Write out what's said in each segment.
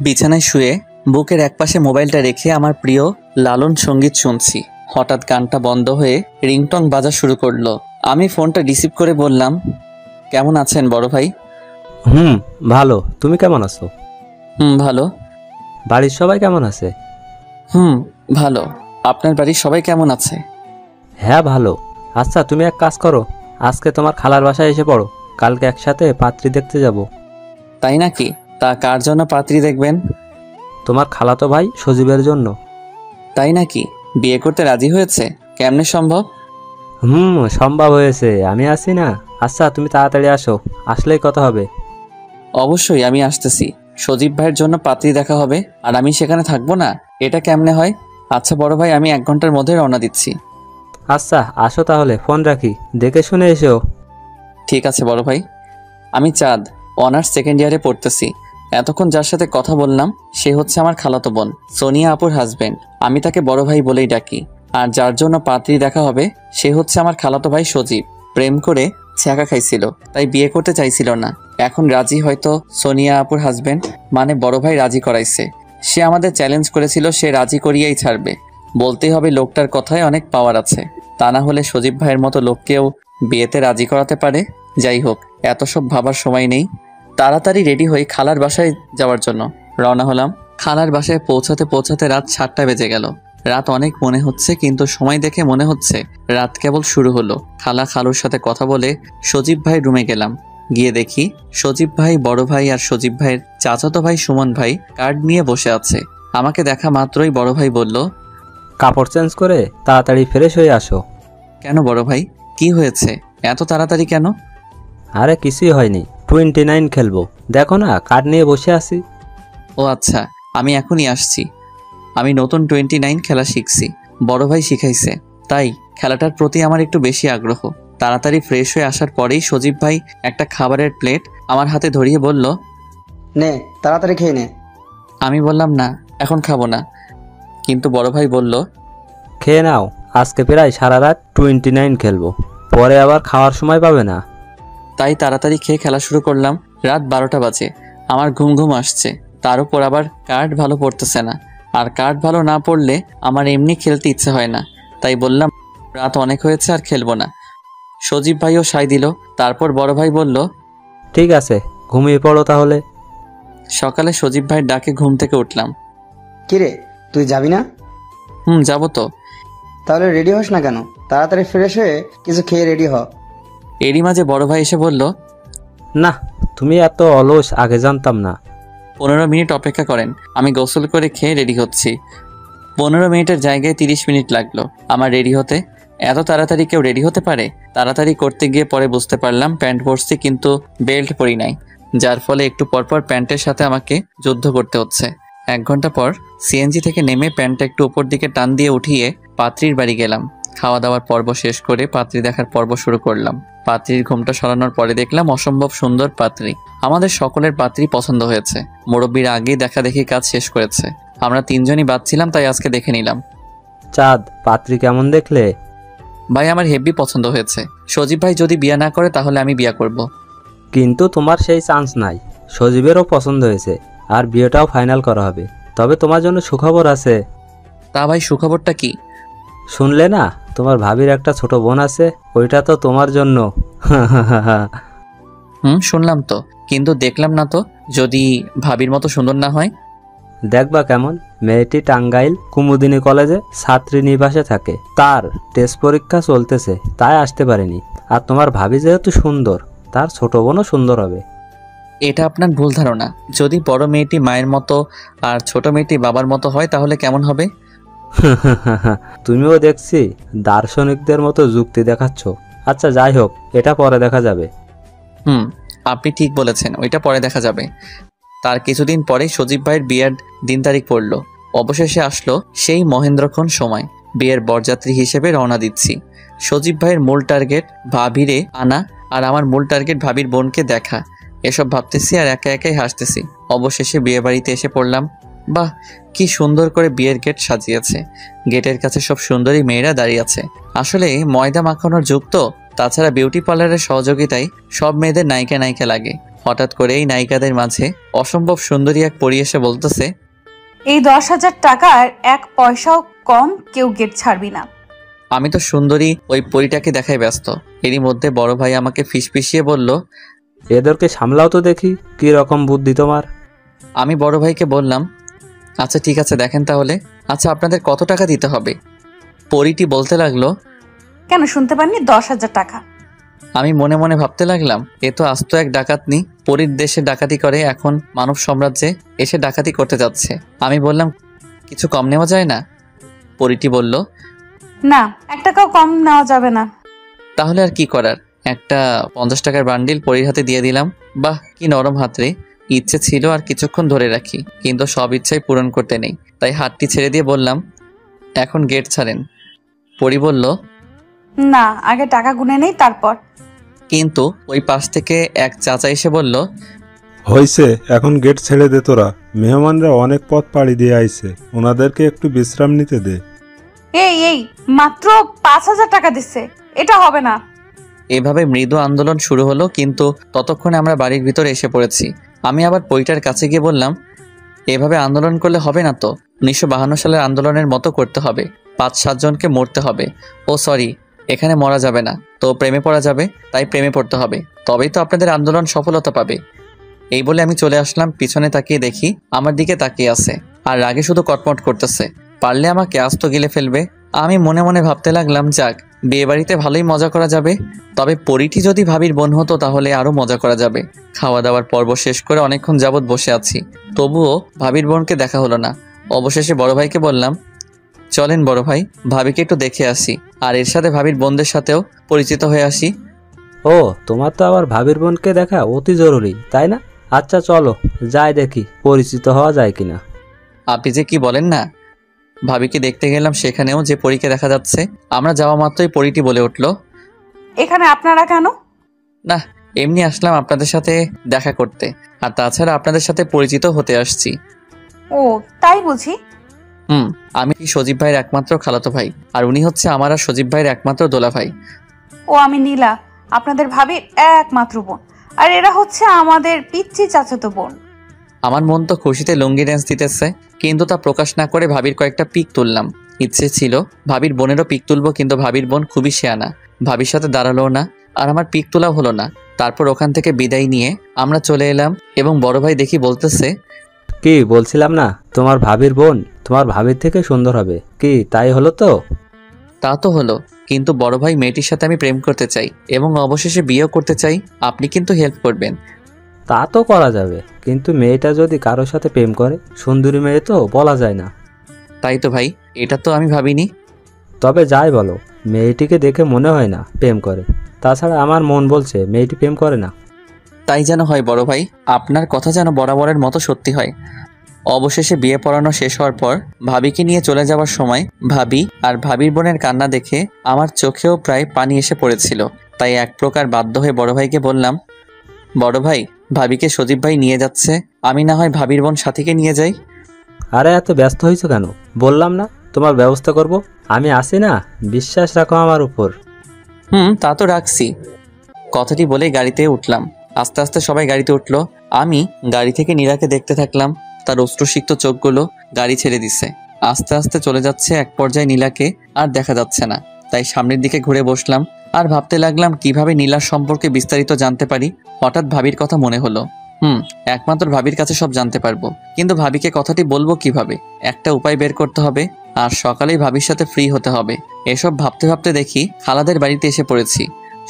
বিছানায় শুয়ে বুকের একপাশে মোবাইলটা রেখে আমার প্রিয় লালন সঙ্গীত শুনছি। হঠাৎ গানটা বন্ধ হয়ে রিংটং বাজা শুরু করলো। আমি ফোনটা রিসিভ করে বললাম, কেমন আছেন বড় ভাই? ভালো। তুমি কেমন আছো? ভালো। বাড়ির সবাই কেমন আছে? ভালো। আপনার বাড়ির সবাই কেমন আছে? হ্যাঁ ভালো। আচ্ছা তুমি এক কাজ করো, আজকে তোমার খালার বাসায় এসে পড়ো, কালকে একসাথে পাত্রী দেখতে যাব। তাই নাকি? তা কার জন্য পাত্রী দেখবেন? তোমার খালাতো ভাই সজীবের জন্য। তাই নাকি? বিয়ে করতে রাজি হয়েছে? কেমনে সম্ভব? সম্ভব হয়েছে, আমি আছি না। আচ্ছা তুমি তাড়াতাড়ি আসো, আসলেই কথা হবে। অবশ্যই আমি আসতেছি। সজীব ভাইয়ের জন্য পাত্রী দেখা হবে আর আমি সেখানে থাকবো না? এটা কেমনে হয়? আচ্ছা বড় ভাই, আমি 1 ঘন্টার মধ্যে রওনা দিচ্ছি। আচ্ছা আসো তাহলে, ফোন রাখি, দেখে শুনে এসো। ঠিক আছে বড় ভাই। আমি চাঁদ, অনার্স সেকেন্ড ইয়ারে পড়তেছি। এতক্ষণ যার সাথে কথা বললাম সে হচ্ছে আমার খালাতো বোন, সোনিয়া আপুর হাজবেন্ড। আমি তাকে বড় ভাই বলেই ডাকি। আর যার জন্য পাত্রী দেখা হবে সে হচ্ছে আমার খালাতো ভাই সজীব। প্রেম করে ছ্যাঁকা খাইছিল, তাই বিয়ে করতে চাইছিল না। এখন রাজি হয়তো সোনিয়া আপুর হাজবেন্ড, মানে বড় ভাই রাজি করাইছে। সে আমাদের চ্যালেঞ্জ করেছিল, সে রাজি করিয়েই ছাড়বে। বলতেই হবে লোকটার কথায় অনেক পাওয়ার আছে, তা না হলে সজীব ভাইয়ের মতো লোককেও বিয়েতে রাজি করাতে পারে। যাই হোক, এত সব ভাবার সময় নেই। তাড়াতাড়ি রেডি হয়ে খালার বাসায় যাওয়ার জন্য রওনা হলাম। খালার বাসায় পৌঁছাতে পৌঁছাতে রাত 7টা বেজে গেল। রাত অনেক মনে হচ্ছে, কিন্তু সময় দেখে মনে হচ্ছে রাত কেবল শুরু হলো। খালা খালুর সাথে কথা বলে সজীব ভাই রুমে গেলাম। গিয়ে দেখি সজীব ভাই, বড় ভাই আর সজীব ভাইয়ের চাচাতো ভাই সুমন ভাই কার্ড নিয়ে বসে আছে। আমাকে দেখা মাত্রই বড় ভাই বলল, কাপড় চেঞ্জ করে তাড়াতাড়ি ফ্রেশ হয়ে আসো। কেন বড় ভাই, কি হয়েছে? এত তাড়াতাড়ি কেন? আরে কিছুই হয়নি, 29 খেলবো, দেখো না কার্ড নিয়ে বসে আছি। ও আচ্ছা, আমি এখনই আসছি। আমি নতুন 29 খেলা শিখছি, বড় ভাই শিখাইছে, তাই খেলাটার প্রতি আমার একটু বেশি আগ্রহ। তাড়াতাড়ি ফ্রেশ হয়ে আসার পরেই সজীব ভাই একটা খাবারের প্লেট আমার হাতে ধরিয়ে বলল, নে তাড়াতাড়ি খেয়ে নে। আমি বললাম না, এখন খাবো না। কিন্তু বড় ভাই বলল, খেয়ে নাও, আজকে প্রায় সারা রাত 29 খেলবো, পরে আবার খাওয়ার সময় পাবে না। তাই তাড়াতাড়ি খেয়ে খেলা শুরু করলাম। রাত 12টা বাজে। আমার ঘুম ঘুম আসছে, তার উপর আবার কার্ড ভালো পড়তেছে না। আর কার্ড ভালো না পড়লে আমার এমনি খেলতে ইচ্ছে হয় না। তাই বললাম, রাত অনেক হয়েছে, আর খেলবো না। সজীব ভাইও সায় দিল। তারপর বড় ভাই বলল, ঠিক আছে, ঘুমিয়ে পড়ো তাহলে। সকালে সজীব ভাইয়ের ডাকে ঘুম থেকে উঠলাম। কিরে, তুই যাবি না? যাবো তো। তাহলে রেডি হোস না কেন? তাড়াতাড়ি ফ্রেশ হয়ে কিছু খেয়ে রেডি হ। এরই মাঝে বড় ভাই এসে বলল, না, তুমি এত অলস, আগে জানতাম না। 15 মিনিট অপেক্ষা করেন, আমি গোসল করে খেয়ে রেডি হচ্ছি। 15 মিনিটের জায়গায় 30 মিনিট লাগলো আমার রেডি হতে। এত তাড়াতাড়ি কেউ রেডি হতে পারে? তাড়াতাড়ি করতে গিয়ে পরে বুঝতে পারলাম প্যান্ট পরছি কিন্তু বেল্ট পরি নাই, যার ফলে একটু পরপর প্যান্টের সাথে আমাকে যুদ্ধ করতে হচ্ছে। 1 ঘন্টা পর সিএনজি থেকে নেমে প্যান্টটা একটু উপর দিকে টান দিয়ে উঠিয়ে পাত্রীর বাড়ি গেলাম। খাওয়া দাওয়ার পর্ব শেষ করে পাত্রী দেখার পর্ব শুরু করলাম। পাত্রীর ঘুমটা সরানোর পরে দেখলাম অসম্ভব সুন্দর পাত্রী। আমাদের সকলের পাত্রী পছন্দ হয়েছে। মুরব্বীরা আগেই দেখা দেখি কাজ শেষ করেছে। আমরা 3 জনই বাদ ছিলাম, তাই আজকে দেখে নিলাম। চাঁদ, পাত্রী কেমন দেখলে? ভাই আমার হেব্বি পছন্দ হয়েছে। সজীব ভাই যদি বিয়ে না করে তাহলে আমি বিয়ে করব। কিন্তু তোমার সেই চান্স নাই। সজীবেরও পছন্দ হয়েছে, আর বিয়েটাও ফাইনাল করা হবে। তবে তোমার জন্য সুখবর আছে। তা ভাই, সুখবরটা কি? শুনলে না, তোমার ভাবির একটা ছোট বোন আছে, ওইটা তো তোমার জন্য। শুনলাম তো, কিন্তু দেখলাম না তো। যদি ভাবির মতো সুন্দর না হয়? দেখবা কেমন। মেয়েটি টাঙ্গাইল কুমুদিনী কলেজে ছাত্রী নিবাসে থাকে, তার টেস্ট পরীক্ষা চলতেছে, তাই আসতে পারেনি। আর তোমার ভাবি যেহেতু সুন্দর, তার ছোট বোনও সুন্দর হবে। এটা আপনার ভুল ধারণা। যদি বড় মেয়েটি মায়ের মতো আর ছোট মেয়েটি বাবার মতো হয় তাহলে কেমন হবে? তুমিও দেখছি দার্শনিকদের মতো যুক্তি দেখাচ্ছ। আচ্ছা যাই হোক, এটা পরে দেখা যাবে। আপনি ঠিক বলেছেন, ওইটা পরে দেখা যাবে। তার কিছুদিন পরেই সজীব ভাইয়ের বিয়ের দিন তারিখ পড়ল। অবশেষে আসলো সেই মহেন্দ্রক্ষণ সময়। বিয়ের বরযাত্রী হিসেবে রওনা দিচ্ছি। সজীব ভাইয়ের মূল টার্গেট ভাবিরে আনা, আর আমার মূল টার্গেট ভাবির বোনকে দেখা। এসব ভাবতেছি আর একা একাই হাসতেছি। অবশেষে বিয়ে বাড়িতে এসে পড়লাম। বাহ, কি সুন্দর করে বিয়ের গেট সাজিয়েছে। গেটের কাছে সব সুন্দরী মেয়েরা দাঁড়িয়ে আছে। আসলে ময়দা মাখানোর যুগ তো, তাছাড়া বিউটি পার্লারের সহযোগিতায় সব মেয়েদের নায়িকা নায়িকা লাগে। হঠাৎ করে এই নায়িকাদের মাঝে অসম্ভব সুন্দরী এক পরী এসে বলতেছে, এই 10,000 টাকার 1 পয়সাও কম কেউ গেট ছাড়বি না। আমি তো সুন্দরী ওই পরীটাকে দেখাই ব্যস্ত। এরই মধ্যে বড় ভাই আমাকে ফিসফিসিয়ে বলল, এদেরকে সামলাও তো দেখি কি রকম বুদ্ধি তোমার। আমি বড় ভাইকে বললাম, আচ্ছা ঠিক আছে দেখেন তাহলে। আচ্ছা আপনাদের কত টাকা দিতে হবে? পরীটি বলতে লাগলো, কেন শুনতে পাননি? 10,000 টাকা। আমি মনে মনে ভাবতে লাগলাম, এ তো আস্ত এক ডাকাতনি। পরীর দেশে ডাকাতি করে, এখন মানব সাম্রাজ্যে এসে ডাকাতি করতে যাচ্ছে। আমি বললাম, কিছু কম নেওয়া যায় না? পরীটি বলল, না, 1 টাকাও কম নেওয়া যাবে না। তাহলে আর কি করার, একটা 50 টাকার বান্ডিল পরীর হাতে দিয়ে দিলাম। বাহ কি নরম হাত রে। ইচ্ছে ছিল আর কিছুক্ষণ ধরে রাখি, কিন্তু সব ইচ্ছাই পূরণ করতে নেই। তাই হাতটি ছেড়ে দিয়ে বললাম, এখন গেট ছাড়েন। পরী বলল, না, আগে টাকা গুনে নেই তারপর। কিন্তু ওই পাশ থেকে এক চাচা এসে বলল, হইছে, এখন গেট ছেড়ে দে তোরা। মেহমানরা অনেক পথ পাড়ি দিয়ে আইছে, ওনাদেরকে একটু বিশ্রাম নিতে দে। এই মাত্র 5,000 টাকা দিচ্ছে, এটা হবে না। এভাবে মৃদু আন্দোলন শুরু হলো, কিন্তু ততক্ষণে আমরা বাড়ির ভিতরে এসে পড়েছি। আমি আবার পরীটার কাছে গিয়ে বললাম, এভাবে আন্দোলন করলে হবে না তো। 1952 সালের আন্দোলনের মতো করতে হবে, 5-7 জনকে মরতে হবে। ও সরি, এখানে মরা যাবে না, তো প্রেমে পড়া যাবে। তাই প্রেমে পড়তে হবে, তবেই তো আপনাদের আন্দোলন সফলতা পাবে। এই বলে আমি চলে আসলাম। পিছনে তাকিয়ে দেখি আমার দিকে তাকিয়ে আছে, আর রাগে শুধু কটমট করতেছে। পারলে আমাকে আস্ত গিলে ফেলবে। আমি মনে মনে ভাবতে লাগলাম, যাক, বিয়ে বাড়িতে ভালোই মজা করা যাবে। তবে পরীটি যদি ভাবির বোন হতো তাহলে আরো মজা করা যাবে। খাওয়া দাওয়ার পর্ব শেষ করে অনেকক্ষণ যাবৎ বসে আছি, তবুও ভাবির বোনকে দেখা হলো না। অবশেষে বড় ভাইকে বললাম, চলেন বড় ভাই, ভাবিকে একটু দেখে আসি, আর এর সাথে ভাবির বোনদের সাথেও পরিচিত হয়ে আসি। ও, তোমার তো আবার ভাবির বোনকে দেখা অতি জরুরি, তাই না? আচ্ছা চলো যাই দেখি পরিচিত হওয়া যায় কিনা। আপনি যে কি বলেন না। ভাবিকে দেখতে গেলাম, সেখানেও যে পরীকে দেখা যাচ্ছে। আমরা যাওয়া মাত্রই পরীটি বলে উঠল, এখানে আপনারা কেন? না, এমনি আসলাম আপনাদের সাথে দেখা করতে, আর তাছাড়া আপনাদের সাথে পরিচিত হতে আসছি। ও তাই বুঝি। আমি সজীব ভাইয়ের একমাত্র খালাতো ভাই, আর উনি হচ্ছে আমার আর সজীব ভাইয়ের একমাত্র দোলা ভাই। ও আমি নীলা, আপনাদের ভাবির একমাত্র বোন, আর এরা হচ্ছে আমাদের পিচ্চি চাচাতো বোন। আমার মন তো খুশিতে লুঙ্গি ড্যান্স দিতেছে, কিন্তু তা প্রকাশ না করে ভাবির কয়েকটা পিক তুললাম। ইচ্ছে ছিল ভাবির বোনেরও পিক তুলবো, কিন্তু ভাবির বোন খুবই শেয়ানা, ভাবির সাথে দাঁড়ালো না, আর আমার পিক তোলাও হলো না। তারপর ওখান থেকে বিদায় নিয়ে আমরা চলে এলাম, এবং বড় ভাই দেখি বলতেছে, কি বলছিলাম না, তোমার ভাবির বোন তোমার ভাবির থেকে সুন্দর হবে। কি তাই হলো তো? তা তো হলো, কিন্তু বড় ভাই মেয়েটির সাথে আমি প্রেম করতে চাই, এবং অবশেষে বিয়েও করতে চাই। আপনি কিন্তু হেল্প করবেন। তা তো করা যাবে, কিন্তু মেয়েটা যদি কারোর সাথে প্রেম করে, সুন্দরী মেয়ে তো বলা যায় না। তাই তো ভাই, এটা তো আমি ভাবিনি। তবে যাই বলো, মেয়েটিকে দেখে মনে হয় না প্রেম করে। তাছাড়া আমার মন বলছে মেয়েটি প্রেম করে না। তাই যেন হয় বড় ভাই, আপনার কথা যেন বরাবরের মতো সত্যি হয়। অবশেষে বিয়ে পড়ানো শেষ হওয়ার পর ভাবিকে নিয়ে চলে যাওয়ার সময় ভাবি আর ভাবির বোনের কান্না দেখে আমার চোখেও প্রায় পানি এসে পড়েছিল। তাই এক প্রকার বাধ্য হয়ে বড় ভাইকে বললাম, বড় ভাই, ভাবিকে সজীব ভাই নিয়ে যাচ্ছে, আমি না হয় ভাবির বোন সাথীকে নিয়ে যাই। আরে এত ব্যস্ত হয়েছো কেন? বললাম না তোমার ব্যবস্থা করব, আমি আছি না, বিশ্বাস রাখো আমার উপর। তা তো রাখছি। কথাটি বলেই গাড়িতে উঠলাম। আস্তে আস্তে সবাই গাড়িতে উঠলো। আমি গাড়ি থেকে নীরাকে দেখতে থাকলাম, তার অশ্রুসিক্ত চোখগুলো গাড়ি ছেড়ে দিছে। আস্তে আস্তে চলে যাচ্ছে, এক পর্যায়ে নীলাকে আর দেখা যাচ্ছে না। তাই সামনের দিকে ঘুরে বসলাম, আর ভাবতে লাগলাম কিভাবে নীলার সম্পর্কে বিস্তারিত জানতে পারি। হঠাৎ ভাবির কথা মনে হলো। একমাত্র ভাবির কাছে সব জানতে পারবো, কিন্তু ভাবিকে কথাটি বলবো কিভাবে? একটা উপায় বের করতে হবে, আর সকালেই ভাবির সাথে ফ্রি হতে হবে। এসব ভাবতে ভাবতে দেখি খালাদের বাড়িতে এসে পড়েছি।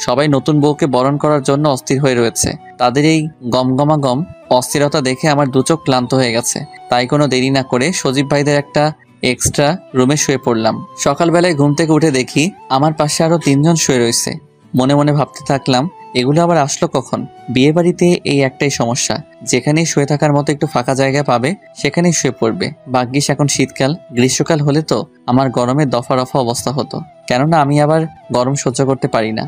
সবাই নতুন বউকে বরণ করার জন্য অস্থির হয়ে রয়েছে। তাদের এই গমগমাগম অস্থিরতা দেখে আমার দুচোখ ক্লান্ত হয়ে গেছে। তাই কোনো দেরি না করে সজীব ভাইদের একটা এক্সট্রা রুমে শুয়ে পড়লাম। সকালবেলায় ঘুম থেকে উঠে দেখি আমার পাশে আরো 3 জন শুয়ে রয়েছে। মনে মনে ভাবতে থাকলাম, এগুলো আবার আসলো কখন? বিয়ে বাড়িতে এই একটাই সমস্যা, যেখানেই শুয়ে থাকার মতো একটু ফাঁকা জায়গা পাবে সেখানেই শুয়ে পড়বে। ভাগ্যিস এখন শীতকাল, গ্রীষ্মকাল হলে তো আমার গরমে দফা রফা অবস্থা হতো, কেননা আমি আবার গরম সহ্য করতে পারি না।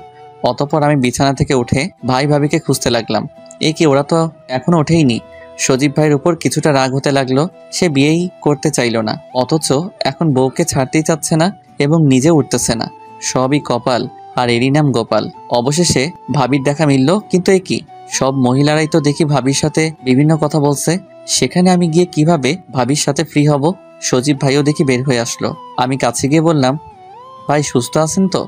অতঃপর আমি বিছানা থেকে উঠে ভাই ভাবিকে খুঁজতে লাগলাম। এ কি, ওরা তো এখনো ওঠেইনি। সজীব ভাইয়ের উপর কিছুটা রাগ হতে লাগলো। সে বিয়েই করতে চাইলো না, অথচ এখন বউকে ছাড়তেই চাচ্ছে না এবং নিজে উঠতেছে না। সবই কপাল, আর এরই নাম গোপাল। অবশেষে ভাবির দেখা মিলল, কিন্তু এ কি, সব মহিলারাই তো দেখি ভাবির সাথে বিভিন্ন কথা বলছে, সেখানে আমি গিয়ে কিভাবে ভাবির সাথে ফ্রি হব? সজীব ভাইও দেখি বের হয়ে আসলো। আমি কাছে গিয়ে বললাম, ভাই সুস্থ আছেন তো?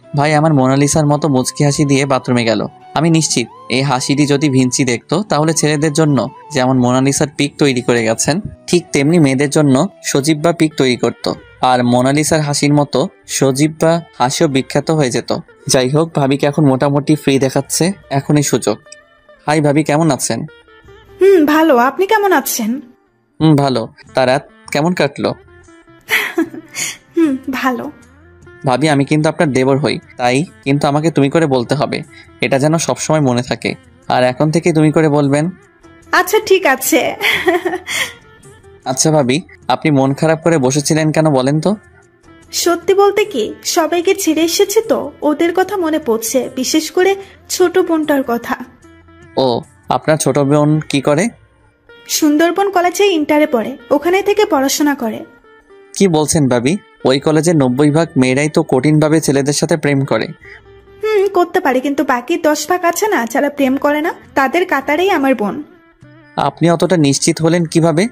ভাই আমার মোনালিসার মতো মুচকি হাসি দিয়ে বাথরুমে গেল। আমি নিশ্চিত এই হাসিটি যদি ভিঞ্চি দেখতো তাহলে ছেলেদের জন্য যেমন মোনালিসার পিক তৈরি করে গেছেন, ঠিক তেমনি মেয়েদের জন্য সজীব বা পিক তৈরি করত। আর মোনালিসার হাসির মতো সজীব বা হাসিও বিখ্যাত হয়ে যেত। যাই হোক, ভাবিকে এখন মোটামুটি ফ্রি দেখাচ্ছে, এখনই সুযোগ। হাই ভাবি, কেমন আছেন? ভালো। আপনি কেমন আছেন? ভালো। তা রাত কেমন কাটলো? ভালো। ভাবি আমি কিন্তু আপনার দেবর হই, তাই কিন্তু আমাকে তুমি করে বলতে হবে, এটা যেন সবসময় মনে থাকে। আর এখন থেকে তুমি করে বলবেন। আচ্ছা ঠিক আছে। আচ্ছা ভাবি, আপনি মন খারাপ করে বসেছিলেন কেন বলেন তো? সত্যি বলতে কি, সবাইকে ছেড়ে এসেছে তো ওদের কথা মনে পড়ছে, বিশেষ করে ছোট বোনটার কথা। ও, আপনার ছোট বোন কি করে? সুন্দরবন কলেজে ইন্টারে পড়ে, ওখানে থেকে পড়াশোনা করে। কি বলছেন ভাবি? ওই কলেজে 90% মেয়েরাই তো কঠিনভাবে ছেলেদের সাথে প্রেম করে। করতে পারে, কিন্তু বাকি 10% আছে না যারা প্রেম করে না, তাদের কাতারেই আমার বোন। আপনি অতটা নিশ্চিত হলেন কিভাবে?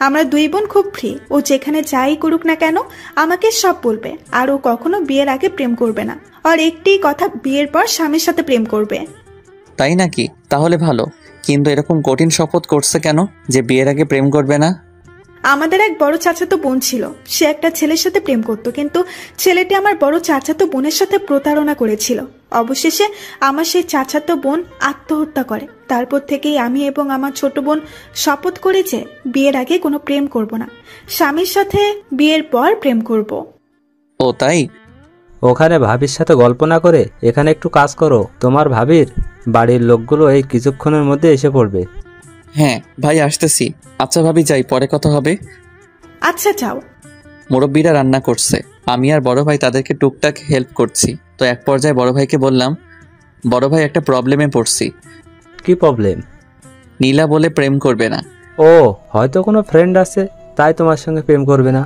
আমরা দুই বোন খুব ফ্রি, ও যেখানে যাই করুক না কেন আমাকে সব বলবে। আর ও কখনো বিয়ের আগে প্রেম করবে না, আর একটি কথা, বিয়ের পর স্বামীর সাথে প্রেম করবে। তাই নাকি? তাহলে ভালো। কিন্তু এরকম কঠিন শপথ করছে কেন যে বিয়ের আগে প্রেম করবে না? আমাদের এক বড় চাচাতো বোন ছিল, সে একটা ছেলের সাথে প্রেম করত, কিন্তু ছেলেটি আমার বড় চাচাতো বোনের সাথে প্রতারণা করেছিল। অবশেষে আমার সেই চাচাতো বোন আত্মহত্যা করে। তারপর থেকেই আমি এবং আমার ছোট বোন শপথ করি যে বিয়ের আগে কোনো প্রেম করব না, স্বামীর সাথে বিয়ের পর প্রেম করব। ও তাই? ওখানে ভাবির সাথে গল্প না করে এখানে একটু কাজ করো। তোমার ভাবির বাড়ির লোকগুলো এই কিছুক্ষণের মধ্যে এসে পড়বে। হ্যাঁ ভাই, আসতেছি। আচ্ছা ভাবি, যাই, পরে কথা হবে। আচ্ছা যাও। মুরব্বীরা রান্না করছে, আমি আর বড় ভাই তাদেরকে টুকটাক হেল্প করছি। তো এক পর্যায়ে বড় ভাইকে বললাম, বড় ভাই একটা প্রবলেমে পড়ছি। কি প্রবলেম? নীলা বলে প্রেম করবে না। ও, হয়তো কোনো ফ্রেন্ড আছে তাই তোমার সঙ্গে প্রেম করবে না।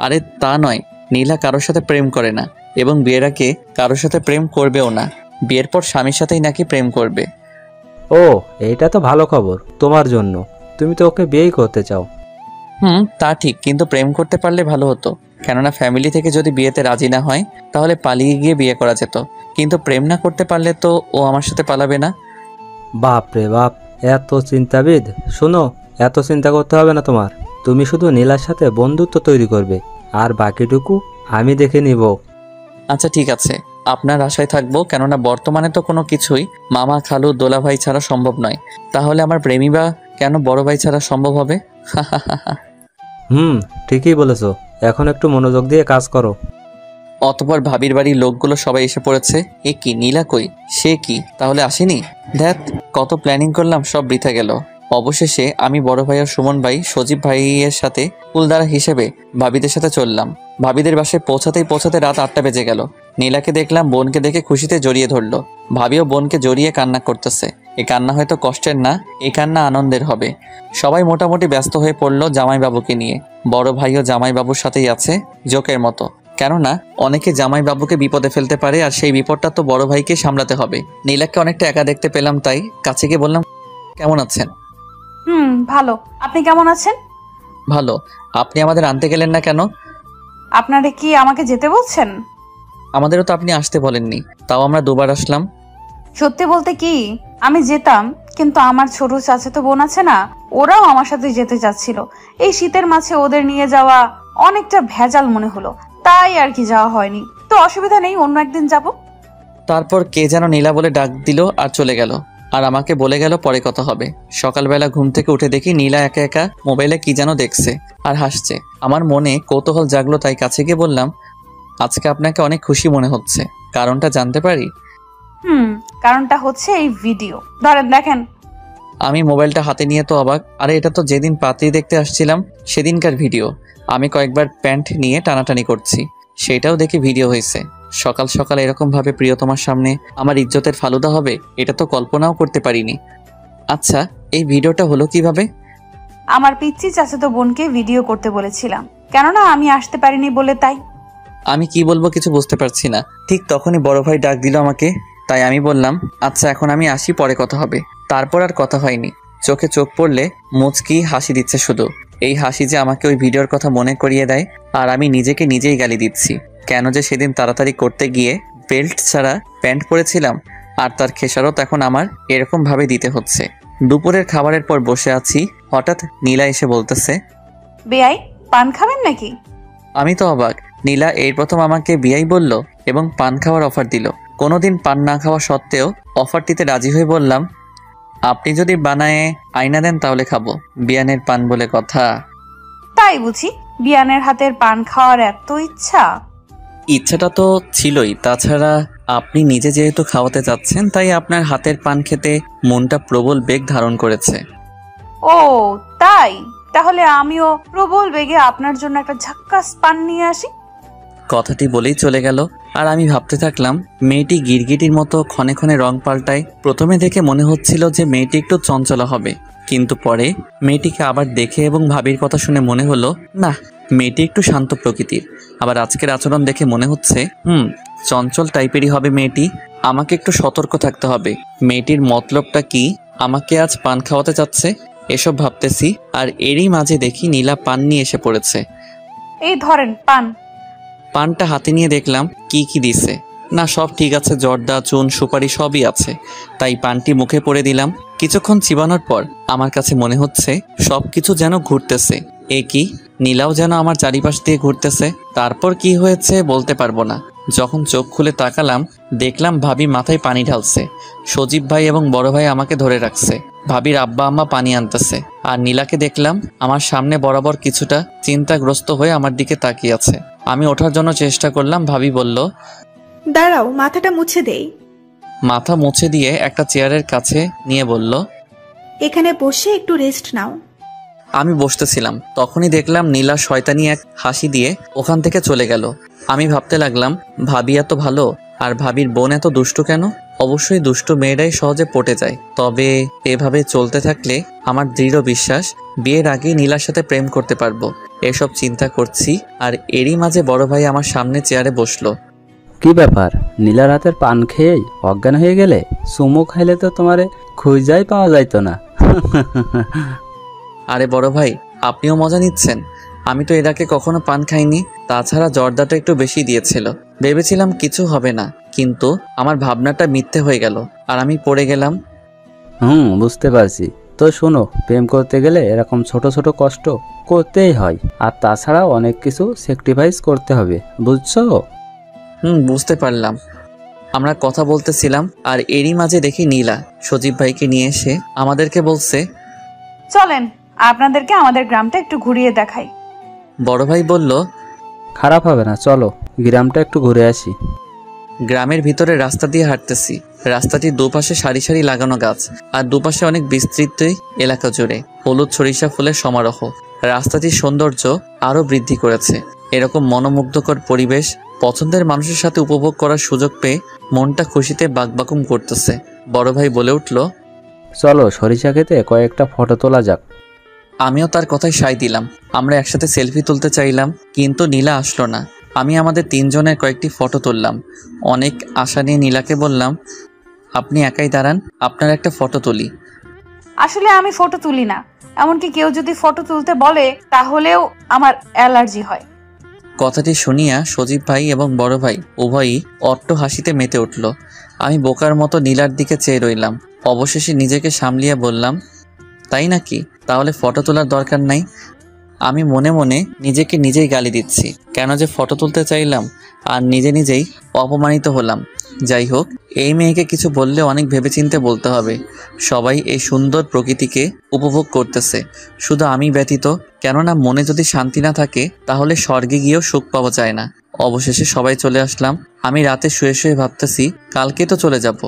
আরে তা নয়, নীলা কারোর সাথে প্রেম করে না এবং বিয়ের আগে কারোর সাথে প্রেম করবেও না। বিয়ের পর স্বামীর সাথেই নাকি প্রেম করবে। ও, এইটা তো ভালো খবর তোমার জন্য। তুমি তো ওকে বিয়েই করতে চাও। তা ঠিক, কিন্তু প্রেম করতে পারলে ভালো হতো। কেননা ফ্যামিলি থেকে যদি বিয়েতে রাজি না হয় তাহলে পালিয়ে গিয়ে বিয়ে করা যেত। কিন্তু প্রেম না করতে পারলে তো ও আমার সাথে পালাবে না। বাপ রে বাপ, এত চিন্তাবিদ। শোনো, এত চিন্তা করতে হবে না তোমার। তুমি শুধু নীলার সাথে বন্ধুত্ব তৈরি করবে, আর বাকিটুকু আমি দেখে নিব। আচ্ছা ঠিক আছে, আপনার আশায় থাকবো। কেননা বর্তমানে তো কোনো কিছুই মামা, খালু, দোলা ভাই ছাড়া সম্ভব নয়। তাহলে আমার প্রেমী বা কেন বড় ভাই ছাড়া সম্ভব হবে? ঠিকই বলেছো। এখন একটু মনোযোগ দিয়ে কাজ করো। অতপর ভাবির বাড়ির লোকগুলো সবাই এসে পড়েছে। এ কি, নীলা কই? সে কি তাহলে আসেনি? ধ্যাত, কত প্ল্যানিং করলাম, সব বৃথা গেল। অবশেষে আমি বড় ভাই আর সুমন ভাই সজীব ভাইয়ের সাথে কুলদারা হিসেবে ভাবিদের সাথে চললাম। ভাবিদের বাসায় পৌঁছাতে রাত 8টা বেজে গেল। নীলাকে দেখলাম বোনকে দেখে খুশিতে জড়িয়ে ধরলো। ভাবিও বোনকে জড়িয়ে কান্না করতেছে। এই কান্না হয়তো কষ্টের না, এই কান্না আনন্দের হবে। সবাই মোটামুটি ব্যস্ত হয়ে পড়লো জামাইবাবুকে নিয়ে। বড় ভাইও জামাইবাবুর সাথেই আছে জোকের মতো। কেননা অনেকে জামাইবাবুকে বিপদে ফেলতে পারে, আর সেই বিপদটা তো বড় ভাইকে সামলাতে হবে। নীলাকে অনেকটা একা দেখতে পেলাম, তাই কাছে গিয়ে বললাম, কেমন আছেন? ভালো। আপনি কেমন আছেন? ভালো। আপনি আমাদের আনতে গেলেন না কেন? আপনারা কি আমাকে যেতে বলছেন? আমাদেরও তো আপনি আসতে বলেননি, তাও আমরা দুবার আসলাম। সত্যি বলতে কি, আমি যেতাম, কিন্তু আমার ছোট চাচাতো বোন আছে না, ওরাও আমার সাথে যেতে চাচ্ছিল। এই শীতের মাঝে ওদের নিয়ে যাওয়া অনেকটা ভেজাল মনে হলো, তাই আর কি যাওয়া হয়নি। তো অসুবিধা নেই, অন্য একদিন যাব। তারপর কে যেন নীলা বলে ডাক দিল আর চলে গেল। আর আমাকে বলে গেল পরে কথা হবে। সকালবেলা ঘুম থেকে উঠে দেখি নীলা একা একা মোবাইলে কি যেন দেখছে আর হাসছে। আমার মনে কৌতূহল জাগলো, তাই কাছে গিয়ে বললাম, আজকে আপনাকে অনেক খুশি মনে হচ্ছে, কারণটা জানতে পারি? কারণটা হচ্ছে এই ভিডিও, ধরেন দেখেন। আমি মোবাইলটা হাতে নিয়ে তো অবাক। আরে এটা তো যেদিন পাত্রী দেখতে আসছিলাম সেদিনকার ভিডিও। আমি কয়েকবার প্যান্ট নিয়ে টানাটানি করছি, সেটাও দেখি ভিডিও হয়েছে। সকাল সকাল এরকম ভাবে প্রিয়তমার সামনে আমার ইজ্জতের ফালুদা হবে, এটা তো কল্পনাও করতে পারিনি। আচ্ছা, এই ভিডিওটা হলো কিভাবে? আমার পিচ্চি চাচাতো বোনকে ভিডিও করতে বলেছিলাম, কেননা আমি আসতে পারিনি বলে, তাই। আমি কি বলবো কিছু বুঝতে পারছি না। ঠিক তখনই বড় ভাই ডাক দিল আমাকে। তাই আমি বললাম, আচ্ছা এখন আমি আসি, পরে কথা হবে। তারপর আর কথা হয়নি। চোখে চোখ পড়লে মুচকি হাসি দিচ্ছে শুধু। এই হাসি যে আমাকে ওই ভিডিওর কথা মনে করিয়ে দেয়, আর আমি নিজেকে নিজেই গালি দিচ্ছি। কেন যে সেদিন তাড়াতাড়ি করতে গিয়ে বেল্ট ছাড়া প্যান্ট পরেছিলাম, আর তার খেসারত এখন আমার এরকম ভাবে দিতে হচ্ছে। দুপুরের খাবারের পর বসে আছি, হঠাৎ নীলা এসে বলতেছে, বেয়াই পান খাবেন নাকি? আমি তো অবাক। নীলা এই প্রথম আমাকে বিয়াই বলল এবং পান খাওয়ার অফার দিল। কোনোদিন পান না খাওয়া সত্ত্বেও অফারটিতে রাজি হয়ে বললাম, আপনি যদি বানায়ে আয়না দেন তাহলে খাবো, বিয়ানের পান বলে কথা। তাই বুঝি বিয়ানের হাতের পান খাওয়ার এত ইচ্ছা? ইচ্ছাটা তো ছিলই, তাছাড়া আপনি নিজে যেহেতু খাওয়াতে যাচ্ছেন, তাই আপনার হাতের পান খেতে মনটা প্রবল বেগ ধারণ করেছে। ও তাই, তাহলে আমিও প্রবল বেগে আপনার জন্য একটা ঝাক্কাস পান নিয়ে আসি। কথাটি বলেই চলে গেল, আর আমি ভাবতে থাকলাম মেয়েটি গিরগিটির মতো ক্ষণে ক্ষণে রং পাল্টায়। প্রথমে দেখে মনে হচ্ছিল যে মেয়েটি একটু চঞ্চলা হবে, কিন্তু পরে মেয়েটিকে আবার দেখে এবং ভাবির কথা শুনে মনে হলো না, মেয়েটি একটু শান্ত প্রকৃতির। আবার আজকের আচরণ দেখে মনে হচ্ছে চঞ্চল টাইপেরই হবে মেয়েটি। আমাকে একটু সতর্ক থাকতে হবে। মেয়েটির মতলবটা কি, আমাকে আজ পান খাওয়াতে চাচ্ছে, এসব ভাবতেছি। আর এরই মাঝে দেখি নীলা পান নিয়ে এসে পড়েছে। এই ধরেন পান। পানটা হাতে নিয়ে দেখলাম কি কি দিছে। না, সব ঠিক আছে, জর্দা, চুন, সুপারি সবই আছে। তাই পানটি মুখে পড়ে দিলাম। কিছুক্ষণ চিবানোর পর আমার কাছে মনে হচ্ছে সব কিছু যেন ঘুরতেছে। এ কি, নীলাও যেন আমার চারিপাশ দিয়ে ঘুরতেছে। তারপর কি হয়েছে বলতে পারবো না। যখন চোখ খুলে তাকালাম, দেখলাম ভাবি মাথায় পানি ঢালছে। সজীব ভাই এবং বড় ভাই আমাকে ধরে রাখছে। ভাবির আব্বা আম্মা পানি আনতেছে। আর নীলাকে দেখলাম আমার সামনে বরাবর কিছুটা চিন্তাগ্রস্ত হয়ে আমার দিকে তাকিয়ে আছে। আমি ওঠার জন্য চেষ্টা করলাম। ভাবি বলল, দাঁড়াও, মাথাটা মুছে দেই। মাথা মুছে দিয়ে একটা চেয়ারের কাছে নিয়ে বলল, এখানে বসে একটু রেস্ট নাও। আমি বসতেছিলাম, তখনই দেখলাম নীলা শয়তানি এক হাসি দিয়ে ওখান থেকে চলে গেল। আমি ভাবতে লাগলাম ভাবি এত ভালো, আর ভাবির বোন এত দুষ্টু কেন? অবশ্যই দুষ্টু মেয়েরাই সহজে পটে যায়। তবে এভাবে চলতে থাকলে আমার দৃঢ় বিশ্বাস বিয়ের আগেই নীলার সাথে প্রেম করতে পারবো। এসব চিন্তা করছি, আর এরই মাঝে বড় ভাই আমার সামনে চেয়ারে বসলো। কি ব্যাপার, নীলার হাতের পান খেয়েই অজ্ঞান হয়ে গেলে? চুমু খাইলে তো তোমারে খুঁজাই পাওয়া যাইতো না। আরে বড় ভাই, আপনিও মজা নিচ্ছেন? আমি তো এর আগে কখনো পান খাইনি। তাছাড়া জর্দাটা একটু বেশি দিয়েছিল। ভেবেছিলাম কিছু হবে না, কিন্তু আমার ভাবনাটা মিথ্যে হয়ে গেল, আর আমি পড়ে গেলাম। বুঝতে পারছি। তো শোনো, প্রেম করতে গেলে এরকম ছোট ছোট কষ্ট করতেই হয়, আর তাছাড়া অনেক কিছু স্যাক্রিফাইস করতে হবে, বুঝছো? বুঝতে পারলাম। আমরা কথা বলতেছিলাম, আর এরই মাঝে দেখি নীলা সজীব ভাইকে নিয়ে এসে আমাদেরকে বলছে, চলেন আপনাদেরকে আমাদের গ্রামটা একটু ঘুরিয়ে দেখাই। বড় ভাই বলল, খারাপ হবে না, চলো গ্রামটা একটু ঘুরে আসি। গ্রামের ভিতরে রাস্তা দিয়ে হাঁটতেছি। রাস্তাটির দুপাশে সারি সারি লাগানো গাছ, আর দুপাশে অনেক বিস্তৃত এলাকা জুড়ে হলুদ সরিষা ফুলের সমারোহ রাস্তাটির সৌন্দর্য আরও বৃদ্ধি করেছে। এরকম মনোমুগ্ধকর পরিবেশ পছন্দের মানুষের সাথে উপভোগ করার সুযোগ পেয়ে মনটা খুশিতে বাকবাকুম করতেছে। বড় ভাই বলে উঠল, চলো সরিষা খেতে কয়েকটা ফটো তোলা যাক। আমিও তার কথায় সায় দিলাম। আমরা একসাথে সেলফি তুলতে চাইলাম, কিন্তু নীলা আসলো না। আমি আমাদের তিনজনের কয়েকটি ফটো তুললাম। অনেক আশা নিয়ে নীলাকে বললাম, আপনি একাই দাঁড়ান, আপনার একটা ফটো তুলি। আসলে আমি ফটো তুলি না, এমনকি কেউ যদি ফটো তুলতে বলে তাহলেও আমার অ্যালার্জি হয়। কথাটি শুনিয়া সজীব ভাই এবং বড় ভাই উভয়ই অট্ট হাসিতে মেতে উঠল। আমি বোকার মতো নীলার দিকে চেয়ে রইলাম। অবশেষে নিজেকে সামলিয়ে বললাম, তাই নাকি? তাহলে ফটো তোলার দরকার নাই। আমি মনে মনে নিজেকে নিজেই গালি দিচ্ছি, কেন যে ফটো তুলতে চাইলাম, আর নিজে নিজেই অপমানিত হলাম। যাই হোক, এই মেয়েকে কিছু বললে অনেক ভেবেচিন্তে বলতে হবে। সবাই এই সুন্দর প্রকৃতিকে উপভোগ করতেছে, শুধু আমি ব্যতীত। কেননা মনে যদি শান্তি না থাকে, তাহলে স্বর্গে গিয়েও সুখ পাওয়া যায় না। অবশেষে সবাই চলে আসলাম। আমি রাতে শুয়ে শুয়ে ভাবতেছি কালকে তো চলে যাব,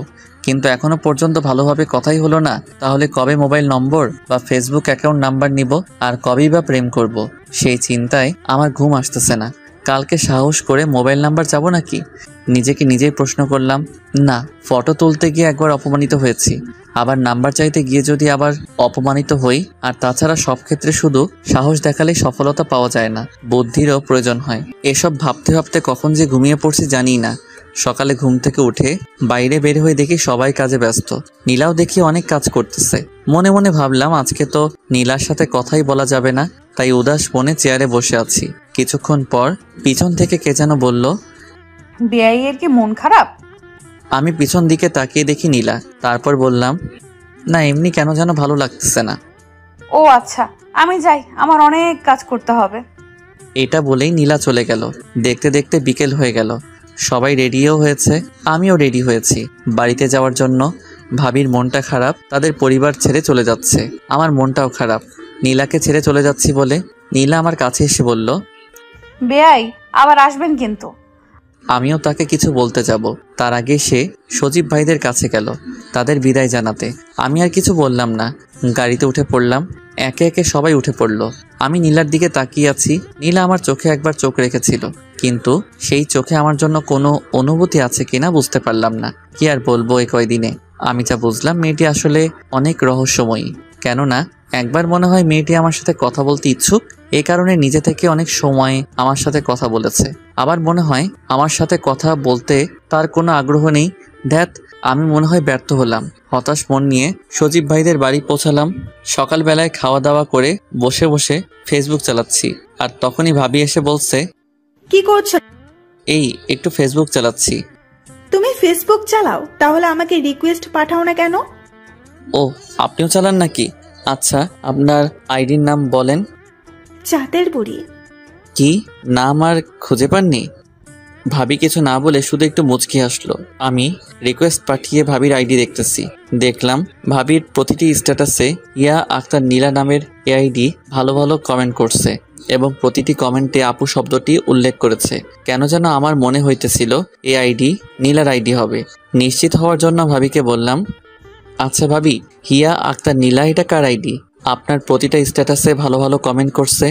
কিন্তু এখনো পর্যন্ত ভালোভাবে কথাই হলো না। তাহলে কবে মোবাইল নম্বর বা ফেসবুক অ্যাকাউন্ট নাম্বার নিব, আর কবেই বা প্রেম করব? সেই চিন্তায় আমার ঘুম আসতেছে না। কালকে সাহস করে মোবাইল নাম্বার যাব নাকি? নিজেকে নিজেই প্রশ্ন করলাম। না, ফটো তুলতে গিয়ে একবার অপমানিত হয়েছি, আবার নাম্বার চাইতে গিয়ে যদি আবার অপমানিত হই। আর তাছাড়া সব ক্ষেত্রে শুধু সাহস দেখালেই সফলতা পাওয়া যায় না, বুদ্ধিরও প্রয়োজন হয়। এসব ভাবতে ভাবতে কখন যে ঘুমিয়ে পড়ছি জানি না। সকালে ঘুম থেকে উঠে বাইরে বের হয়ে দেখি সবাই কাজে ব্যস্ত। নীলাও দেখি অনেক কাজ করতেছে। মনে মনে ভাবলাম আজকে তো নীলার সাথে কথাই বলা যাবে না, তাই উদাস মনে চেয়ারে বসে আছি। কিছুক্ষণ পর পিছন থেকে কে যেন বলল, বেআইয়ের কি মন খারাপ? আমি পিছন দিকে তাকিয়ে দেখি নীলা। তারপর বললাম, না এমনি কেন যেন ভালো লাগতেছে না। ও আচ্ছা, আমি যাই, আমার অনেক কাজ করতে হবে। এটা বলেই নীলা চলে গেল। দেখতে দেখতে বিকেল হয়ে গেল। সবাই রেডিও হয়েছে, আমিও রেডি হয়েছি বাড়িতে যাওয়ার জন্য। ভাবির মনটা খারাপ, তাদের পরিবার ছেড়ে চলে যাচ্ছে। আমার মনটাও খারাপ, নীলাকে ছেড়ে চলে যাচ্ছি বলে। নীলা আমার কাছে এসে বলল, বেআই আবার আসবেন কিন্তু। আমিও তাকে কিছু বলতে যাব, তার আগে সে সজীব ভাইদের কাছে গেল তাদের বিদায় জানাতে। আমি আর কিছু বললাম না, গাড়িতে উঠে পড়লাম। একে একে সবাই উঠে পড়ল। আমি নীলার দিকে তাকিয়ে আছি। নীলা আমার চোখে একবার চোখ রেখেছিল, কিন্তু সেই চোখে আমার জন্য কোনো অনুভূতি আছে কিনা বুঝতে পারলাম না। কি আর বলবো, এই কয়দিনে আমি যা বুঝলাম মেয়েটি আসলে অনেক রহস্যময়ী। কেননা একবার মনে হয় মেয়েটি আমার সাথে কথা বলতে ইচ্ছুক, এই কারণে নিজে থেকে অনেক সময় আমার সাথে কথা বলেছে। আবার মনে হয় আমার সাথে কথা বলতে তার কোনো আগ্রহ নেই। ধ্যাত, আমি মনে হয় ব্যর্থ হলাম। হতাশ মন নিয়ে সজীব ভাইদের বাড়ি পৌঁছালাম। সকালবেলায় খাওয়া দাওয়া করে বসে বসে ফেসবুক চালাচ্ছি, আর তখনই ভাবি এসে বলছে, কি করছো? এই একটু ফেসবুক চালাচ্ছি। তুমি ফেসবুক চালাও, তাহলে আমাকে রিকোয়েস্ট পাঠাও না কেন? ও, আপনিও চালান নাকি? আচ্ছা, আপনার আইডির নাম বলেন। চাঁদের বুড়ি। কি নাম আর খুঁজে পাননি? ভাবি কিছু না বলে শুধু একটু মুচকি আসলো। আমি রিকোয়েস্ট পাঠিয়ে ভাবির আইডি দেখতেছি। দেখলাম ভাবির প্রতিটি স্ট্যাটাসে ইয়া আক্তার নীলা নামের এআইডি ভালো ভালো কমেন্ট করছে, এবং প্রতিটি কমেন্টে আপু শব্দটি উল্লেখ করেছে। কেন যেন আমার মনে হইতেছিল এই আইডি নীলার আইডি হবে। নিশ্চিত হওয়ার জন্য ভাবিকে বললাম, আচ্ছা ভাবি, হিয়া আক্তার নীলা এটা কার আইডি? আপনার প্রতিটা স্ট্যাটাসে ভালো ভালো কমেন্ট করছে।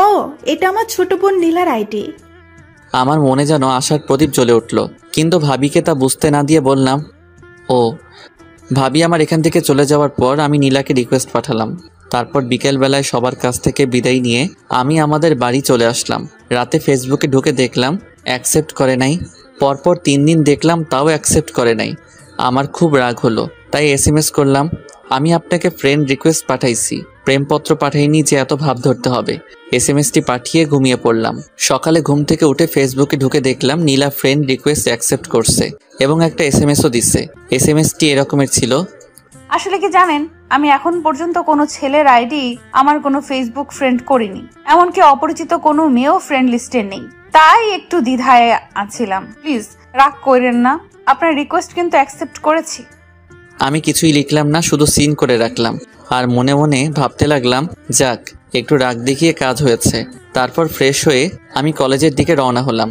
ও, এটা আমার ছোট বোন নীলার আইডি। আমার মনে যেন আশার প্রদীপ জ্বলে উঠল, কিন্তু ভাবিকে তা বুঝতে না দিয়ে বললাম, ও। ভাবি আমার এখান থেকে চলে যাওয়ার পর আমি নীলাকে রিকোয়েস্ট পাঠালাম। তারপর বিকেলবেলায় সবার কাছ থেকে বিদায় নিয়ে আমি আমাদের বাড়ি চলে আসলাম। রাতে ফেসবুকে ঢুকে দেখলাম অ্যাকসেপ্ট করে নাই। পরপর 3 দিন দেখলাম তাও অ্যাকসেপ্ট করে নাই। আমার খুব রাগ হলো, তাই SMS করলাম, আমি আপনাকে ফ্রেন্ড রিকোয়েস্ট পাঠাইছি, প্রেমপত্র পাঠাইনি যে এত ভাব ধরতে হবে। SMSটি পাঠিয়ে ঘুমিয়ে পড়লাম। সকালে ঘুম থেকে উঠে ফেসবুকে ঢুকে দেখলাম নীলা ফ্রেন্ড রিকোয়েস্ট অ্যাকসেপ্ট করছে এবং একটা SMSও দিচ্ছে। SMSটি এরকমের ছিল, আসলে কি জানেন, আমি এখন পর্যন্ত কোনো ছেলের আইডি আমার কোনো ফেসবুক ফ্রেন্ড করিনি, এমনকি অপরিচিত কোনো মেয়েও ফ্রেন্ড লিস্টে নেই। তাই একটু দ্বিধায় আছিলাম। প্লিজ রাগ করেন না, আপনার রিকোয়েস্ট কিন্তু অ্যাকসেপ্ট করেছি। আমি কিছুই লিখলাম না, শুধু সিন করে রাখলাম। আর মনে মনে ভাবতে লাগলাম, যাক একটু রাগ দেখিয়ে কাজ হয়েছে। তারপর ফ্রেশ হয়ে আমি কলেজের দিকে রওনা হলাম।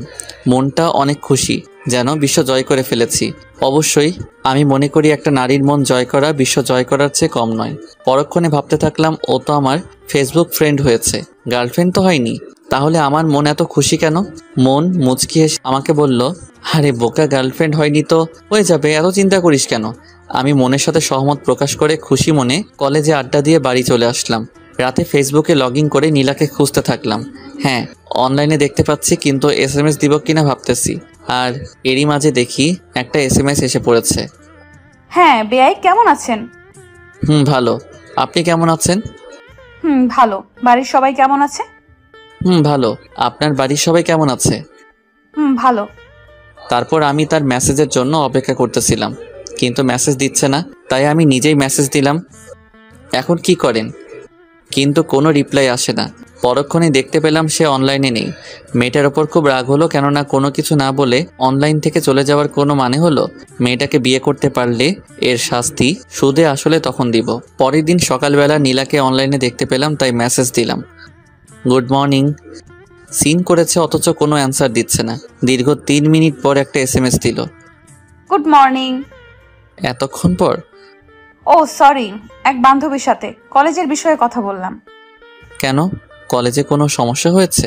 মনটা অনেক খুশি, যেন বিশ্ব জয় করে ফেলেছি। অবশ্যই আমি মনে করি একটা নারীর মন জয় করা বিশ্ব জয় করার চেয়ে কম নয়। পরক্ষণে ভাবতে থাকলাম, ও তো আমার ফেসবুক ফ্রেন্ড হয়েছে, গার্লফ্রেন্ড তো হয়নি, তাহলে আমার মন এত খুশি কেন? মন মুচকি হেসে আমাকে বলল, আরে বোকা, গার্লফ্রেন্ড হয়নি তো হয়ে যাবে, এত চিন্তা করিস কেন? আমি মনের সাথে সহমত প্রকাশ করে খুশি মনে কলেজে আড্ডা দিয়ে বাড়ি চলে আসলাম। রাতে ফেসবুকে লগ ইন করে নীলাকে খুঁজতে থাকলাম। হ্যাঁ, অনলাইনে দেখতে পাচ্ছি, কিন্তু SMS দিব কিনা ভাবতেছি। আর এরই মাঝে দেখি একটা SMS এসে পড়েছে। হ্যাঁ বেআই, কেমন আছেন? ভালো, আপনি কেমন আছেন? ভালো। বাড়ির সবাই কেমন আছে? ভালো। আপনার বাড়ির সবাই কেমন আছে? ভালো। তারপর আমি তার মেসেজের জন্য অপেক্ষা করতেছিলাম, কিন্তু মেসেজ দিচ্ছে না। তাই আমি নিজেই মেসেজ দিলাম, এখন কি করেন? কিন্তু কোনো রিপ্লাই আসে না। পরক্ষণে দেখতে পেলাম সে অনলাইনে নেই। মেয়েটার ওপর খুব রাগ হলো, কেননা কোনো কিছু না বলে অনলাইন থেকে চলে যাওয়ার কোনো মানে হলো? মেয়েটাকে বিয়ে করতে পারলে এর শাস্তি সুদে আসলে তখন দিব। পরের দিন সকালবেলা নীলাকে অনলাইনে দেখতে পেলাম, তাই মেসেজ দিলাম, গুড মর্নিং। সিন করেছে অথচ কোনো অ্যান্সার দিচ্ছে না। দীর্ঘ 3 মিনিট পর একটা SMS দিল, গুড মর্নিং। এতক্ষণ পর? ও সরি, এক বান্ধবীর সাথে কলেজের বিষয়ে কথা বললাম। কেন, কলেজে কোনো সমস্যা হয়েছে?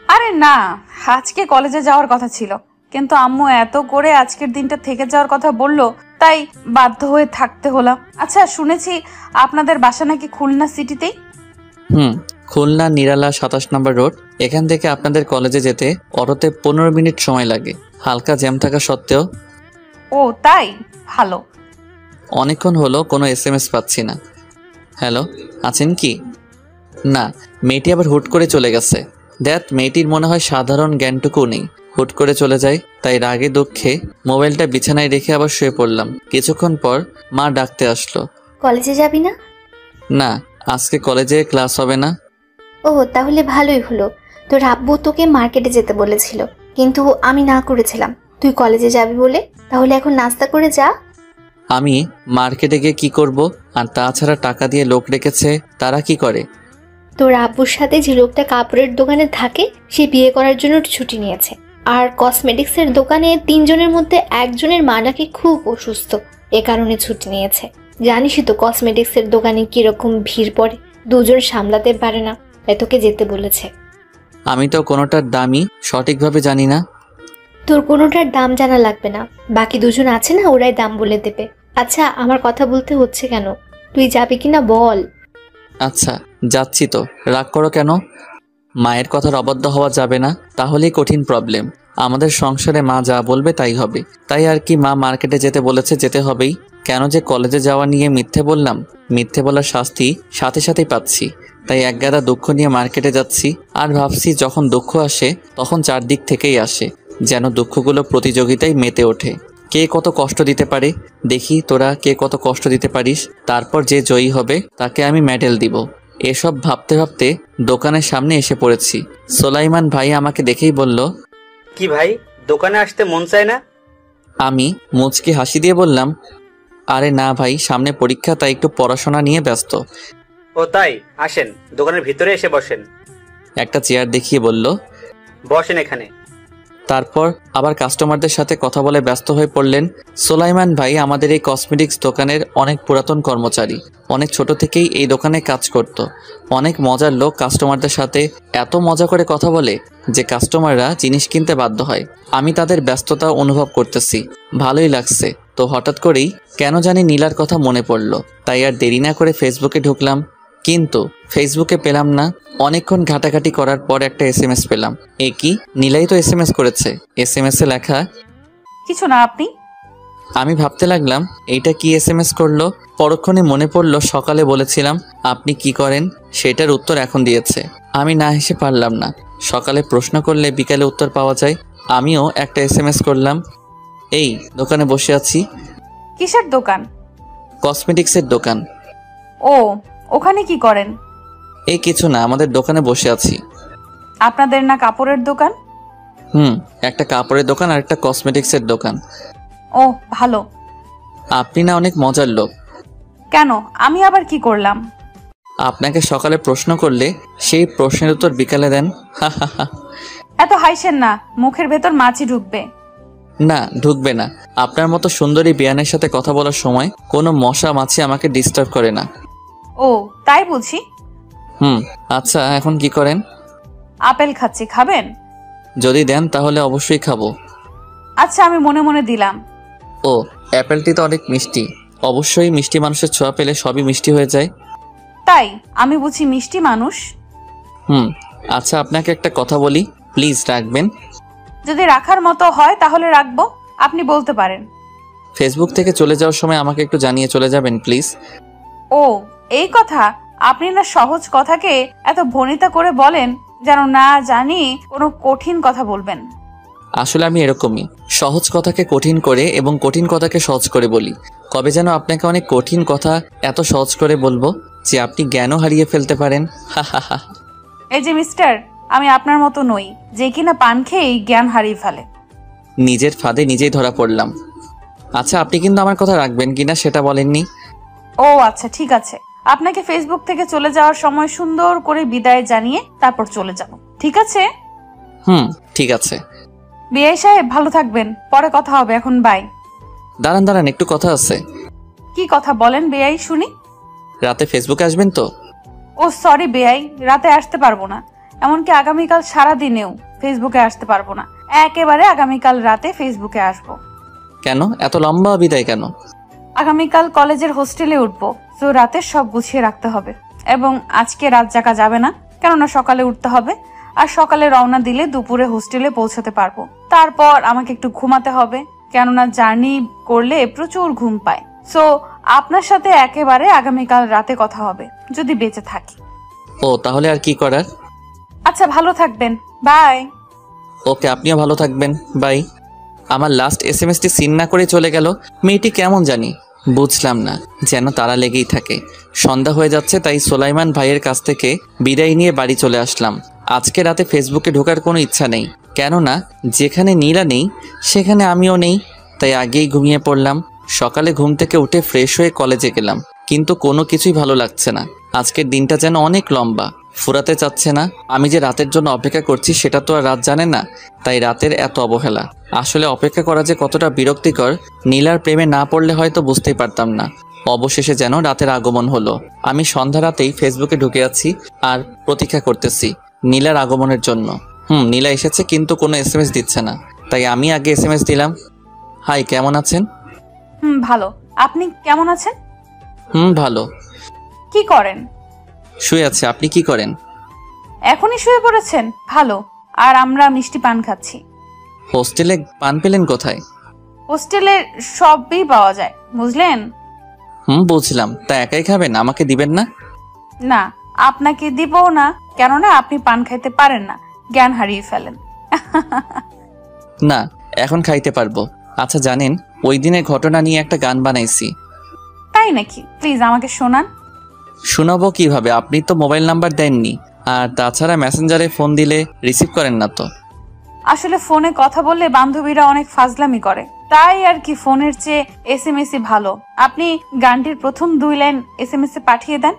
আরে না, আজকে কলেজে যাওয়ার কথা ছিল, কিন্তু আম্মু এত করে আজকের দিনটা থেকে যাওয়ার কথা বলল, তাই বাধ্য হয়ে থাকতে হলাম। আচ্ছা, শুনেছি আপনাদের বাসা নাকি খুলনা সিটিতেই? খুলনা নিরালা 27 নম্বর রোড। এখান থেকে আপনাদের কলেজে যেতে অটোতে 15 মিনিট সময় লাগে। হালকা জ্যাম থাকা সত্ত্বেও। ও তাই, ভালো। অনেকক্ষণ হলো কোনো SMS পাচ্ছি না। হ্যালো, আছেন কি? না, মেয়েটি আবার হুট করে চলে গেছে। মেয়েটির মনে হয় সাধারণ জ্ঞানটুকু নেই। হুট করে চলে যায়, তাই রাগে দুঃখে মোবাইলটা বিছানায় রেখে আবার শুয়ে পড়লাম। কিছুক্ষণ পর মা ডাকতে আসলো। কলেজে যাবি না? না, আজকে কলেজে ক্লাস হবে না। ও তাহলে ভালোই হলো। তোর আব্বু তোকে মার্কেটে যেতে বলেছিল, কিন্তু আমি না করেছিলাম। তুই কলেজে যাবি বলে, তাহলে এখন নাস্তা করে যা। আমি মার্কেটে গিয়ে কি করব? আর তাছাড়া টাকা দিয়ে লোক রেখেছে, তারা কি করে? তোর আব্বুর সাথে যে লোকটা কাপড়ের দোকানে থাকে, সে বিয়ে করার জন্য ছুটি নিয়েছে। আর কসমেটিক্সের দোকানে 3 জনের মধ্যে একজনের মা নাকি খুব অসুস্থ, এ কারণে ছুটি নিয়েছে। জানিসই তো কসমেটিক্সের দোকানে কিরকম ভিড় পড়ে, 2 জন সামলাতে পারে না, তাই তোকে যেতে বলেছে। আমি তো কোনোটার দামই সঠিকভাবে জানি না। তোর কোনোটার দাম জানা লাগবে না, বাকি 2 জন আছে না, ওরাই দাম বলে দেবে। আচ্ছা, আমার কথা বলতে হচ্ছে কেন? তুই যাবি কিনা বল। আচ্ছা, যাচ্ছি তো। রাগ করো কেন? মায়ের কথার অবাধ্য হওয়া যাবে না, তাহলেই কঠিন প্রবলেম। আমাদের সংসারে মা যা বলবে তাই হবে। তাই আর কি, মা মার্কেটে যেতে বলেছে, যেতে হবেই। কেন যে কলেজে যাওয়া নিয়ে মিথ্যে বললাম, মিথ্যে বলার শাস্তি সাথে সাথেই পাচ্ছি। তাই একগাদা দুঃখ নিয়ে মার্কেটে যাচ্ছি। আর ভাবছি যখন দুঃখ আসে তখন চারদিক থেকেই আসে, যেন দুঃখগুলো প্রতিযোগিতায় মেতে ওঠে। কে কত কষ্ট দিতে পারে দেখি, তোরা কে কত কষ্ট দিতে পারিস। তারপর যে জয়ী হবে তাকে আমি মেডেল দিব। এসব ভাবতে ভাবতে দোকানের সামনে এসে পড়েছি। সোলাইমান ভাই আমাকে দেখেই বলল, কি ভাই, দোকানে আসতে মন চায় না? আমি মুচকি হাসি দিয়ে বললাম, আরে না ভাই, সামনে পরীক্ষা, তাই একটু পড়াশোনা নিয়ে ব্যস্ত। ও তাই, আসেন দোকানের ভিতরে এসে বসেন। একটা চেয়ার দেখিয়ে বলল, বসেন এখানে। তারপর আবার কাস্টমারদের সাথে কথা বলে ব্যস্ত হয়ে পড়লেন। সোলাইমান ভাই আমাদের এই কসমেটিক্স দোকানের অনেক পুরাতন কর্মচারী। অনেক ছোট থেকেই এই দোকানে কাজ করত। অনেক মজার লোক, কাস্টমারদের সাথে এত মজা করে কথা বলে যে কাস্টমাররা জিনিস কিনতে বাধ্য হয়। আমি তাদের ব্যস্ততা অনুভব করতেছি, ভালোই লাগছে। তো হঠাৎ করেই কেন জানি নীলার কথা মনে পড়ল, তাই আর দেরি না করে ফেসবুকে ঢুকলাম। কিন্তু ফেসবুকে পেলাম না। অনেকক্ষণ ঘাটাঘাটি করার পর একটা SMS পেলাম। এ কি, নীলাই তো SMS করেছে। SMS-এ লেখা, কিছু না, আপনি? আমি ভাবতে লাগলাম এইটা কি SMS করলো। পরক্ষণে মনে পড়ল সকালে বলেছিলাম আপনি কি করেন, সেটার উত্তর এখন দিয়েছে। আমি না হেসে পারলাম না। সকালে প্রশ্ন করলে বিকালে উত্তর পাওয়া যায়। আমিও একটা SMS করলাম, এই দোকানে বসে আছি। কিসের দোকান? কসমেটিক্সের দোকান। ও, ওখানে কি করেন? এই কিছু না, আমাদের দোকানে বসে আছি। আপনাদের না কাপড়ের দোকান? একটা কাপড়ের দোকান আর একটা কসমেটিক্সের দোকান। ও ভালো। আপনি না অনেক মজার লোক। কেন, আমি আবার কি করলাম? আপনাকে সকালে প্রশ্ন করলে সেই প্রশ্নের উত্তর বিকালে দেন। এত হাসেন না, মুখের ভেতর মাছি ঢুকবে। না, ঢুকবে না। আপনার মতো সুন্দরী বিয়ানের সাথে কথা বলার সময় কোনো মশা মাছি আমাকে ডিস্টার্ব করে না। ও তাই বুঝি। আচ্ছা, এখন কি করেন? আপেল খাচ্ছি, খাবেন? যদি দেন তাহলে অবশ্যই খাবো। আচ্ছা, আমি মনে মনে দিলাম। ও, অ্যাপেলটি তো অনেক মিষ্টি। অবশ্যই মিষ্টি মানুষের ছোঁয়া পেলে সবই মিষ্টি হয়ে যায়। তাই আমি বুঝি মিষ্টি মানুষ। আচ্ছা, আপনাকে একটা কথা বলি, প্লিজ রাখবেন? যদি রাখার মতো হয় তাহলে রাখবো, আপনি বলতে পারেন। ফেসবুক থেকে চলে যাওয়ার সময় আমাকে একটু জানিয়ে চলে যাবেন প্লিজ। ও এই কথা, আপনি না সহজ কথাকে এত ভনিতা করে বলেন যেন না জানি কোনো কঠিন কথা বলবেন। আসলে আমি এরকমই, সহজ কথাকে কঠিন করে এবং কঠিন কথাকে সহজ করে বলি। কবে যেন আপনাকে অনেক কঠিন কথা এত সহজ করে বলবো যে আপনি জ্ঞানও হারিয়ে ফেলতে পারেন। এই যে মিস্টার, আমি আপনার মতো নই যে কিনা পান খেয়েই জ্ঞান হারিয়ে ফেলে। নিজের ফাঁদে নিজেই ধরা পড়লাম। আচ্ছা, আপনি কিন্তু আমার কথা রাখবেন কিনা সেটা বলেননি। ও আচ্ছা, ঠিক আছে। আপনাকে ফেসবুক থেকে চলে যাওয়ার সময় সুন্দর করে বিদায় জানিয়ে তারপর চলে যাব, ঠিক আছে? ঠিক আছে। বিআই সাহেব ভালো থাকবেন, পরে কথা হবে, এখন বাই। দাঁড়ান, একটু কথা আছে। কি কথা বলেন বিআই, শুনি। রাতে ফেসবুকে আসবেন তো? ও সরি বিআই, রাতে আসতে পারবো না। এমনকি আগামীকাল সারাদিনেও ফেসবুকে আসতে পারবো না। একেবারে আগামীকাল রাতে ফেসবুকে আসবো। কেন এত লম্বা বিদায় কেন? আগামীকাল কলেজের হোস্টেলে উঠবো, তো রাতে সব গুছিয়ে রাখতে হবে। এবং আজকে রাত জাগা যাবে না, কেননা সকালে উঠতে হবে। আর সকালে রওনা দিলে দুপুরে হোস্টেলে পৌঁছাতে পারবো। তারপর আমাকে একটু ঘুমাতে হবে, কেননা জার্নি করলে প্রচুর ঘুম পায়। সো আপনার সাথে একেবারে আগামীকাল রাতে কথা হবে, যদি বেঁচে থাকি। ও তাহলে আর কি করার। আচ্ছা, ভালো থাকবেন, বাই। ওকে, আপনিও ভালো থাকবেন, বাই। আমার লাস্ট এসএমএসটি সিন না করে চলে গেল। মেয়েটি কেমন জানি, বুঝলাম না, যেন তারা লেগেই থাকে। সন্ধ্যা হয়ে যাচ্ছে, তাই সোলাইমান ভাইয়ের কাছ থেকে বিদায় নিয়ে বাড়ি চলে আসলাম। আজকে রাতে ফেসবুকে ঢোকার কোনো ইচ্ছা নেই, কেননা যেখানে নীলা নেই সেখানে আমিও নেই, তাই আগেই ঘুমিয়ে পড়লাম। সকালে ঘুম থেকে উঠে ফ্রেশ হয়ে কলেজে গেলাম, কিন্তু কোনো কিছুই ভালো লাগছে না। আজকের দিনটা যেন অনেক লম্বা, ফুরাতে চাচ্ছে না। আমি যে রাতের জন্য অপেক্ষা করছি সেটা তো আর রাত জানে না, তাই রাতের এত অবহেলা। আসলে অপেক্ষা করা যে কতটা বিরক্তিকর, নীলার প্রেমে না পড়লে হয়তো বুঝতেই পারতাম না। অবশেষে যেন রাতের আগমন হলো। আমি সন্ধ্যা রাতেই ফেসবুকে ঢুকে আছি আর প্রতীক্ষা করতেছি নীলার আগমনের জন্য। নীলা এসেছে, কিন্তু কোনো এসএমএস দিচ্ছে না, তাই আমি আগে এসএমএস দিলাম। হাই, কেমন আছেন? ভালো। আপনি কেমন আছেন? ভালো। কি করেন? শুয়ে আছে। আপনি কি করেন? এখনই শুয়ে পড়েছেন? ভালো। আর আমরা মিষ্টি পান খাচ্ছি। হোস্টেলে পান পেলেন কোথায়? হোস্টেলে সবই পাওয়া যায়, বুঝলেন? বুঝলাম। তা একাই খাবেন, আমাকে দিবেন না? না, আপনাকে দিবও না, কেননা আপনি পান খাইতে পারেন না, জ্ঞান হারিয়ে ফেলেন। না, এখন খাইতে পারবো। আচ্ছা জানেন, ওই দিনের ঘটনা নিয়ে একটা গান বানাইছি। তাই নাকি? প্লিজ আমাকে শোনান। শোনাবো কিভাবে? আপনি তো মোবাইল নাম্বার দেননি, আর তাছাড়া মেসেঞ্জারে ফোন দিলে রিসিভ করেন না তো। আসলে ফোনে কথা বললে বান্ধবীরা অনেক ফাজলামি করে, তাই আর কি ফোনের চেয়ে এসএমএসই ভালো। আপনি গানটির প্রথম 2 লাইন এসএমএস এ পাঠিয়ে দেন।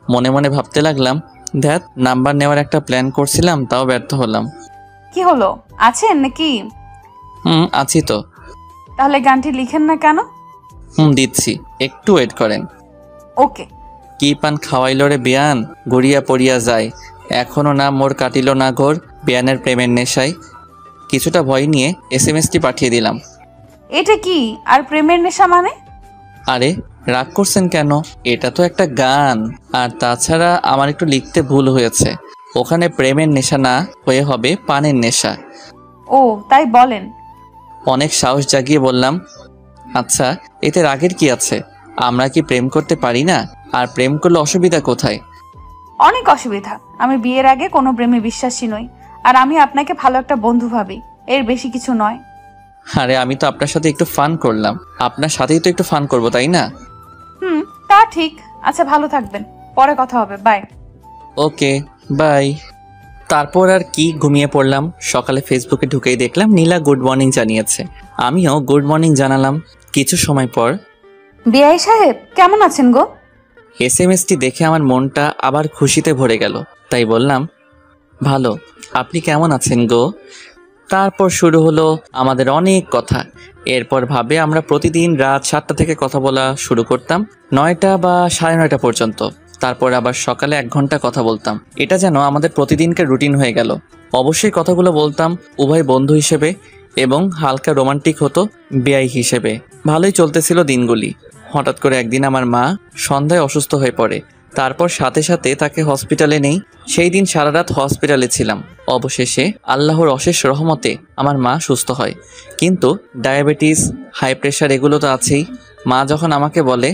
মনে মনে ভাবতে লাগলাম, ধ্যাত, নাম্বার নেওয়ার একটা প্ল্যান করছিলাম, তাও ব্যর্থ হলাম। কি হলো, আছেন নাকি? আছি তো। তাহলে গানটি লিখেন না কেন? দিচ্ছি, একটু ওয়েট করেন। ওকে। কি পান খাওয়াইল রে বিয়ান, গড়িয়া পড়িয়া যায়, এখনো না মোর কাটিল না ঘোর, বিয়ানের প্রেমের নেশায়। কিছুটা ভয় নিয়ে এসএমএসটি পাঠিয়ে দিলাম। এটা কি আর প্রেমের নেশা মানে? আরে রাগ করছেন কেন? এটা তো একটা গান। আর তাছাড়া আমার একটু লিখতে ভুল হয়েছে, ওখানে প্রেমের নেশা না হয়ে হবে পানের নেশা। ও তাই বলেন? অনেক সাহস জাগিয়ে বললাম। আচ্ছা, এতে রাগের কি আছে? আমরা কি প্রেম করতে পারি না? আর প্রেম করলে অসুবিধা কোথায়? অনেক অসুবিধা। আমি বিয়ের আগে কোনো প্রেমে বিশ্বাসী নই, আর আমি আপনাকে ভালো একটা বন্ধু ভাবি, এর বেশি কিছু নয়। আরে আমি তো আপনার সাথে একটু ফান করলাম, আপনার সাথেই তো একটু ফান করব, তাই না? তা ঠিক। আচ্ছা, ভালো থাকবেন, পরে কথা হবে, বাই। Okay, by. তারপর আর কি, ঘুমিয়ে পড়লাম। সকালে ফেসবুকে ঢুকেই দেখলাম নীলা গুড মর্নিং জানিয়েছে, আমিও গুড মর্নিং জানালাম। কিছু সময় পর, বিআই সাহেব কেমন আছেন গো? এসএমএসটি দেখে আমার মনটা আবার খুশিতে ভরে গেল, তাই বললাম, ভালো। আপনি কেমন আছেন গো? তারপর শুরু হলো আমাদের অনেক কথা। এরপর ভাবে আমরা প্রতিদিন রাত 7টা থেকে কথা বলা শুরু করতাম, 9টা বা 9:30 পর্যন্ত। তারপর আবার সকালে 1 ঘন্টা কথা বলতাম। এটা যেন আমাদের প্রতিদিনকার রুটিন হয়ে গেল। অবশ্যই কথাগুলো বলতাম উভয় বন্ধু হিসেবে, এবং হালকা রোমান্টিক হতো বেআই হিসেবে। ভালোই চলতেছিল দিনগুলি। হঠাৎ করে একদিন আমার মা সন্ধ্যায় অসুস্থ হয়ে পড়ে। তারপর সাথে সাথে তাকে হসপিটালে নেই। সেই দিন সারা রাত হসপিটালে ছিলাম। অবশেষে আল্লাহর অশেষ রহমতে আমার মা সুস্থ হয়, কিন্তু ডায়াবেটিস, হাই প্রেশার এগুলো তো আছেই। মা যখন আমাকে বলে,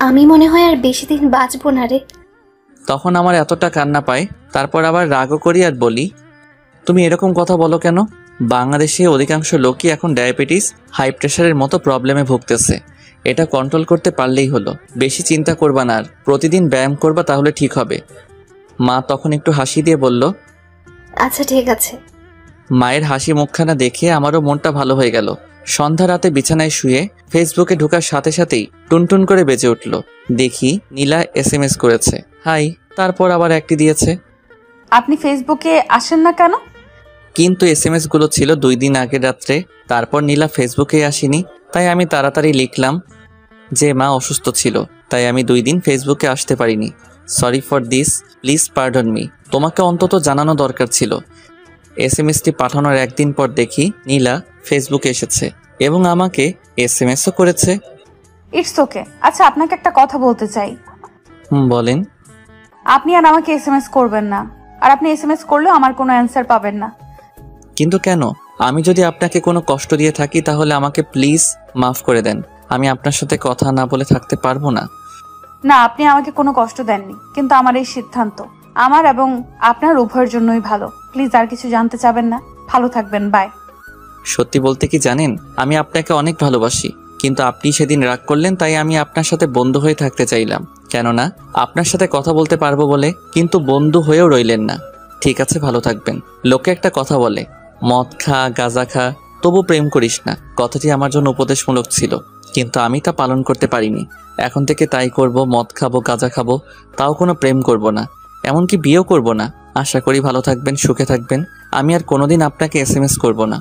আমি মনে হয় আর বেশি দিন বাঁচবো না রে, তখন আমার এতটা কান্না পায়। তারপর আবার রাগও করি আর বলি, তুমি এরকম কথা বলো কেন? বাংলাদেশে অধিকাংশ লোকই এখন ডায়াবেটিস, হাই প্রেশারের মতো প্রবলেমে ভুগতেছে। এটা কন্ট্রোল করতে পারলেই হলো। বেশি চিন্তা করবা না, আর প্রতিদিন ব্যায়াম করবা, তাহলে ঠিক হবে। মা তখন একটু হাসি দিয়ে বলল, আচ্ছা ঠিক আছে। মায়ের হাসি মুখখানা দেখে আমারও মনটা ভালো হয়ে গেল। সন্ধ্যা রাতে বিছানায় শুয়ে ফেসবুকে ঢোকার সাথে সাথেই টুনটুন করে বেজে উঠল। দেখি নীলা এসএমএস করেছে, হাই। তারপর আবার একটি দিয়েছে, আপনি ফেসবুকে আসেন না কেন? কিন্তু এসএমএস গুলো ছিল 2 দিন আগের রাত্রে। তারপর নীলা ফেসবুকে আসেনি, তাই আমি তাড়াতাড়ি লিখলাম যে মা অসুস্থ ছিল, তাই আমি 2 দিন ফেসবুকে আসতে পারিনি। Sorry for this, please pardon me. তোমাকে অন্তত জানানো দরকার ছিল। এসএমএসটি পাঠানোর 1 দিন পর দেখি নীলা ফেসবুকে এসেছে এবং আমাকে এসএমএসও করেছে। It's okay. আচ্ছা, আপনাকে একটা কথা বলতে চাই। বলেন। আপনি আর আমাকে এসএমএস করবেন না, আর আপনি এসএমএস করলেও আমার কোনো অ্যান্সার পাবেন না। কিন্তু কেন? আমি যদি আপনাকে কোনো কষ্ট দিয়ে থাকি তাহলে আমাকে প্লিজ মাফ করে দেন। আমি আপনার সাথে কথা না বলে থাকতে পারবো না। না, আপনি আমাকে কোনো কষ্ট দেননি, কিন্তু আমার এই সিদ্ধান্ত আমার এবং আপনার উভয়ের জন্যই ভালো। প্লিজ আর কিছু জানতে চাবেন না। ভালো থাকবেন, বাই। সত্যি বলতে কি জানেন, আমি আপনাকে অনেক ভালোবাসি, কিন্তু আপনি সেদিন রাগ করলেন, তাই আমি আপনার সাথে বন্ধু হয়ে থাকতে চাইলাম। কেননা আপনার সাথে কথা বলতে পারবো বলে, কিন্তু বন্ধু হয়েও রইলেন না। ঠিক আছে, ভালো থাকবেন। লোকে একটা কথা বলে, মদ খা গাঁজা খা তবু প্রেম করিস না। কথাটি আমার জন্য উপদেশমূলক ছিল, কিন্তু আমি তা পালন করতে পারিনি। এখন থেকে তাই করব, মদ খাবো গাঁজা খাবো, তাও কোনো প্রেম করব না, এমনকি বিয়েও করব না। আশা করি ভালো থাকবেন, সুখে থাকবেন। আমি আর কোনোদিন আপনাকে SMS করব না।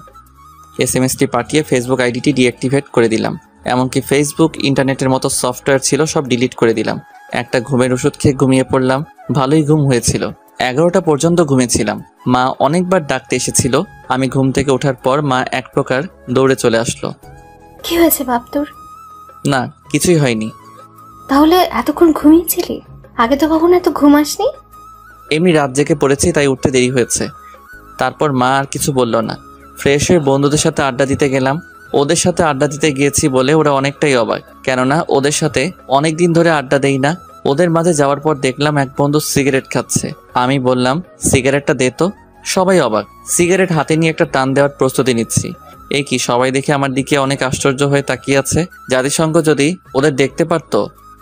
SMSটি পাঠিয়ে ফেসবুক আইডিটি ডিঅ্যাক্টিভেট করে দিলাম। এমনকি ফেসবুক, ইন্টারনেটের মতো সফটওয়্যার ছিল সব ডিলিট করে দিলাম। একটা ঘুমের ওষুধ খেয়ে ঘুমিয়ে পড়লাম। ভালোই ঘুম হয়েছিল। 11টা পর্যন্ত ঘুমিয়েছিলাম। মা অনেকবার ডাকতে এসেছিল। আমি ঘুম থেকে ওঠার পর মা এক প্রকার দৌড়ে চলে আসলো। কি হয়েছে বাপ তোর? না, কিছুই হয়নি। তাহলে এতক্ষণ ঘুমিয়েছিলি? আগে তো কখনো এত ঘুম আসনি। এমনি রাত জেগে পড়েছি, তাই উঠতে দেরি হয়েছে। তারপর মা আর কিছু বলল না। ফ্রেশ হয়ে বন্ধুদের সাথে আড্ডা দিতে গেলাম। ওদের সাথে আড্ডা দিতে গিয়েছি বলে ওরা অনেকটাই অবাক, কেননা ওদের সাথে অনেক দিন ধরে আড্ডা দেই না। ওদের মাঝে যাওয়ার পর দেখলাম এক বন্ধু সিগারেট খাচ্ছে। আমি বললাম, সিগারেটটা দে তো। সবাই অবাক। সিগারেট হাতে নিয়ে একটা টান দেওয়ার প্রস্তুতি নিচ্ছি। এই কি, সবাই দেখে আমার দিকে অনেক আশ্চর্য হয়ে তাকিয়ে আছে। জাতিসংঘ যদি ওদের দেখতে পারতো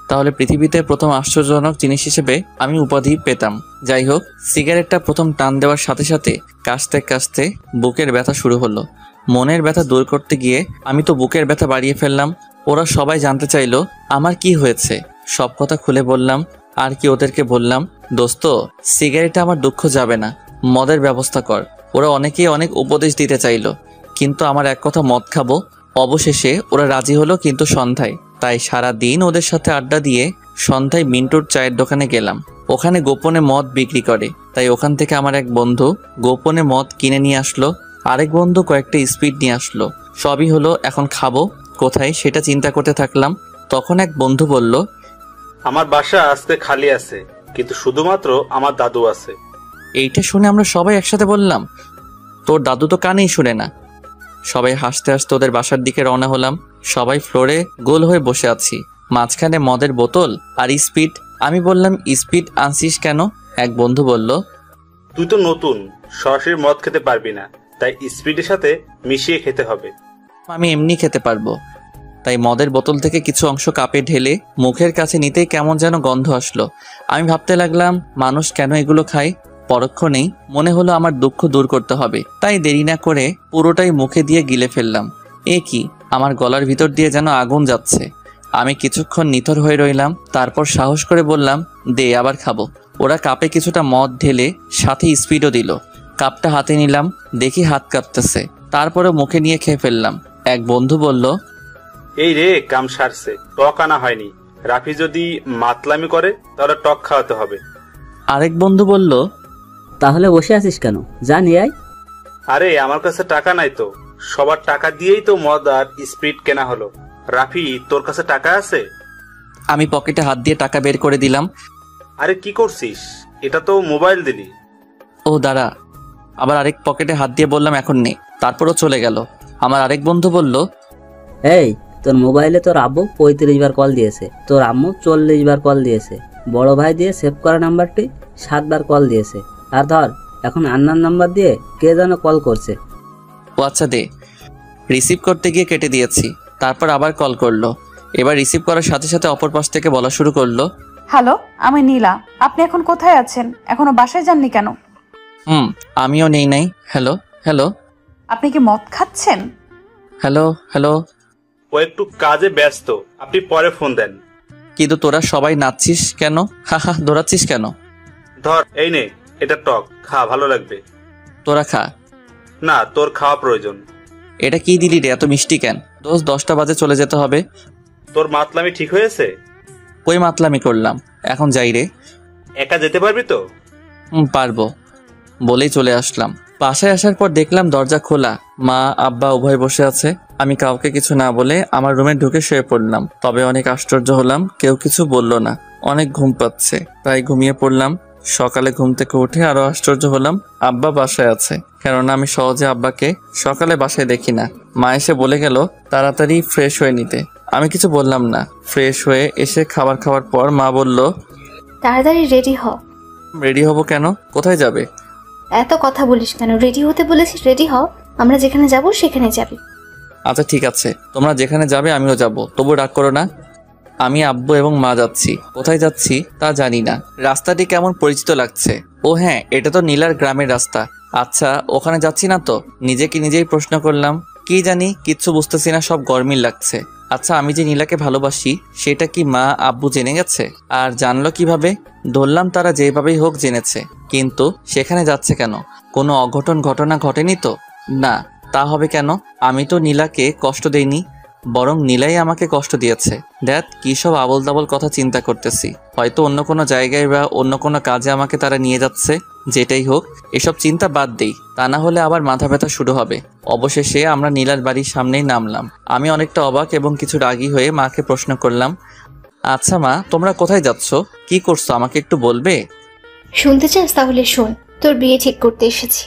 তাহলে পৃথিবীতে প্রথম আশ্চর্যজনক জিনিস হিসেবে আমি উপাধি পেতাম। যাই হোক, সিগারেটটা প্রথম টান দেওয়ার সাথে সাথে কাশতে কাশতে বুকের ব্যথা শুরু হলো। মনের ব্যথা দূর করতে গিয়ে আমি তো বুকের ব্যথা বাড়িয়ে ফেললাম। ওরা সবাই জানতে চাইলো আমার কি হয়েছে। সব কথা খুলে বললাম। আর কি ওদেরকে বললাম, দোস্ত সিগারেটে আমার দুঃখ যাবে না, মদের ব্যবস্থা কর। ওরা অনেকেই অনেক উপদেশ দিতে চাইলো, কিন্তু আমার এক কথা, মদ খাবো। অবশেষে ওরা রাজি হলো, কিন্তু সন্ধ্যায়। তাই সারা দিন ওদের সাথে আড্ডা দিয়ে সন্ধ্যায় মিন্টুর চায়ের দোকানে গেলাম। ওখানে গোপনে মদ বিক্রি করে, তাই ওখান থেকে আমার এক বন্ধু গোপনে মদ কিনে নিয়ে আসলো। আরেক বন্ধু কয়েকটা স্পিড নিয়ে আসলো। সবই হলো। এখন খাবো কোথায় সেটা চিন্তা করতে থাকলাম। তখন এক বন্ধু বলল, আমার বাসা আজকে খালি আছে, কিন্তু শুধুমাত্র আমার দাদু আছে। এইটা শুনে আমরা সবাই একসাথে বললাম, তোর দাদু তো কানেই শুনে না। সবাই হাসতে হাসতে ওদের বাসার দিকে রওনা হলাম। সবাই ফ্লোরে গোল হয়ে বসে আছি, মাঝখানে মদের বোতল আর স্পিড। আমি বললাম, স্পিড আনছিস কেন? এক বন্ধু বলল, তুই তো নতুন, সরাসরি মদ খেতে পারবি না, তাই স্পিডের সাথে মিশিয়ে খেতে হবে। আমি এমনি খেতে পারবো। তাই মদের বোতল থেকে কিছু অংশ কাপে ঢেলে মুখের কাছে নিতেই কেমন যেন গন্ধ আসলো। আমি ভাবতে লাগলাম, মানুষ কেন এগুলো খায়? পরক্ষণেই মনে হলো আমার দুঃখ দূর করতে হবে, তাই দেরি না করে পুরোটাই মুখে দিয়ে গিলে ফেললাম। এ কি, আমার গলার ভিতর দিয়ে যেন আগুন যাচ্ছে। আমি কিছুক্ষণ নিথর হয়ে রইলাম, তারপর সাহস করে বললাম, দে, আবার খাবো। ওরা কাপে কিছুটা মদ ঢেলে সাথে স্পিডও দিল। কাপটা হাতে নিলাম, দেখি হাত কাঁপতেছে। তারপরে মুখে নিয়ে খেয়ে ফেললাম। এক বন্ধু বলল, এই রে, কাম সারছে, টক আনা হয়নি। রাফি যদি মাতলামি করে তাহলে টক খাওয়াতে হবে। আরেক বন্ধু বলল, তাহলে বসে আছিস কেন, যা নিয়ে আয়। আরে আমার কাছে টাকা নাই তো, সবার টাকা দিয়েই তো মদ আর স্পিড কেনা হলো। রাফি, তোর কাছে টাকা আছে? আমি পকেটে হাত দিয়ে টাকা বের করে দিলাম। আরে কি করছিস? এটা তো মোবাইল দিলি। ও দাঁড়া। আবার আরেক পকেটে হাত দিয়ে বললাম, এখন নেই। তারপরও চলে গেল। আমার আরেক বন্ধু বলল, এই, তোর মোবাইলে তোর আব্বু 35 বার কল দিয়েছে, তোর আম্মু 40 বার কল দিয়েছে, বড় ভাই দিয়ে সেভ করা নাম্বারটি 7 বার কল দিয়েছে, আর ধর এখন আন্নার নাম্বার দিয়ে কে যেন কল করছে। ও আচ্ছা, দে। রিসিভ করতে গিয়ে কেটে দিয়েছি। তারপর আবার কল করলো। এবার রিসিভ করার সাথে সাথে অপর পাশ থেকে বলা শুরু করলো, হ্যালো, আমি নীলা। আপনি এখন কোথায় আছেন? এখনো বাসায় যাননি কেন? আমিও নেই নাই। Hello hello. আপনি কি মদ খাচ্ছেন? Hello hello. ও একটু কাজে ব্যস্ত, আপনি পরে ফোন দেন। কিন্তু তোরা সবাই নাচছিস কেন? হা হা, দৌড়াচ্ছিস কেন? ধর, এই নে, এটা টক, খা, ভালো লাগবে। তোরা খা। না, তোর খাওয়া প্রয়োজন। এটা কি দিলি রে, এত মিষ্টি কেন? দোস্ত, 10টা বাজে চলে যেতে হবে। তোর মাতলামি ঠিক হয়েছে? কই মাতলামি করলাম, এখন যাই রে। একা যেতে পারবি তো? পারবো বলেই চলে আসলাম। বাসায় আসার পর দেখলাম দরজা খোলা, মা আব্বা উভয় বসে আছে। আমি কাউকে কিছু না বলে আমার রুমে ঢুকে শুয়ে পড়লাম। তবে অনেক আশ্চর্য হলাম, কেউ কিছু বলল না। অনেক ঘুম পাচ্ছে, তাই ঘুমিয়ে পড়লাম। সকালে ঘুম থেকে উঠে আরো আশ্চর্য হলাম আব্বা বাসায় আছে, কেননা আমি সহজে আব্বাকে সকালে বাসায় দেখি না। মা এসে বলে গেল তাড়াতাড়ি ফ্রেশ হয়ে নিতে। আমি কিছু বললাম না। ফ্রেশ হয়ে এসে খাবার খাওয়ার পর মা বলল, তাড়াতাড়ি রেডি হ। রেডি হব কেন? কোথায় যাবে? এত কথা বলিস কেন? রেডি হতে বলেছিস, রেডি হ। আমরা যেখানে যাব সেখানে যাবি। আচ্ছা ঠিক আছে, তোমরা যেখানে যাবে আমিও যাব, তবু রাগ করো না। আমি আব্বু এবং মা যাচ্ছি। কোথায় যাচ্ছি তা জানি না। রাস্তাটি কেমন পরিচিত লাগছে। ও হ্যাঁ, এটা তো নীলার গ্রামের রাস্তা। আচ্ছা, ওখানে যাচ্ছি না তো? নিজেকে নিজেই প্রশ্ন করলাম। কি জানি, কিচ্ছু বুঝতেছি না, সব গরমিল লাগছে। আচ্ছা, আমি যে নীলাকে ভালোবাসি সেটা কি মা আব্বু জেনে গেছে? আর জানলো কিভাবে? ধরলাম তারা যেভাবেই হোক জেনেছে, কিন্তু সেখানে যাচ্ছে কেন? কোনো অঘটন ঘটনা ঘটেনি তো? না, তা হবে কেন? আমি তো নীলাকে কষ্ট দেইনি, বরং নীলাই আমাকে কষ্ট দিয়েছে। দেখ কী সব আবল তাবল কথা চিন্তা করতেছি। হয়তো অন্য কোনো জায়গায় বা অন্য কোনো কাজে আমাকে তারা নিয়ে যাচ্ছে। যেটাই হোক, এসব চিন্তা বাদ দেই, তা না হলে আবার মাথা ব্যথা শুরু হবে। অবশেষে আমরা নীলার বাড়ির সামনেই নামলাম। আমি অনেকটা অবাক এবং কিছু রাগী হয়ে মাকে প্রশ্ন করলাম, আচ্ছা মা, তোমরা কোথায় যাচ্ছ? কি করছো আমাকে একটু বলবে? শুনতে চাস? তাহলে শোন, তোর বিয়ে ঠিক করতে এসেছি।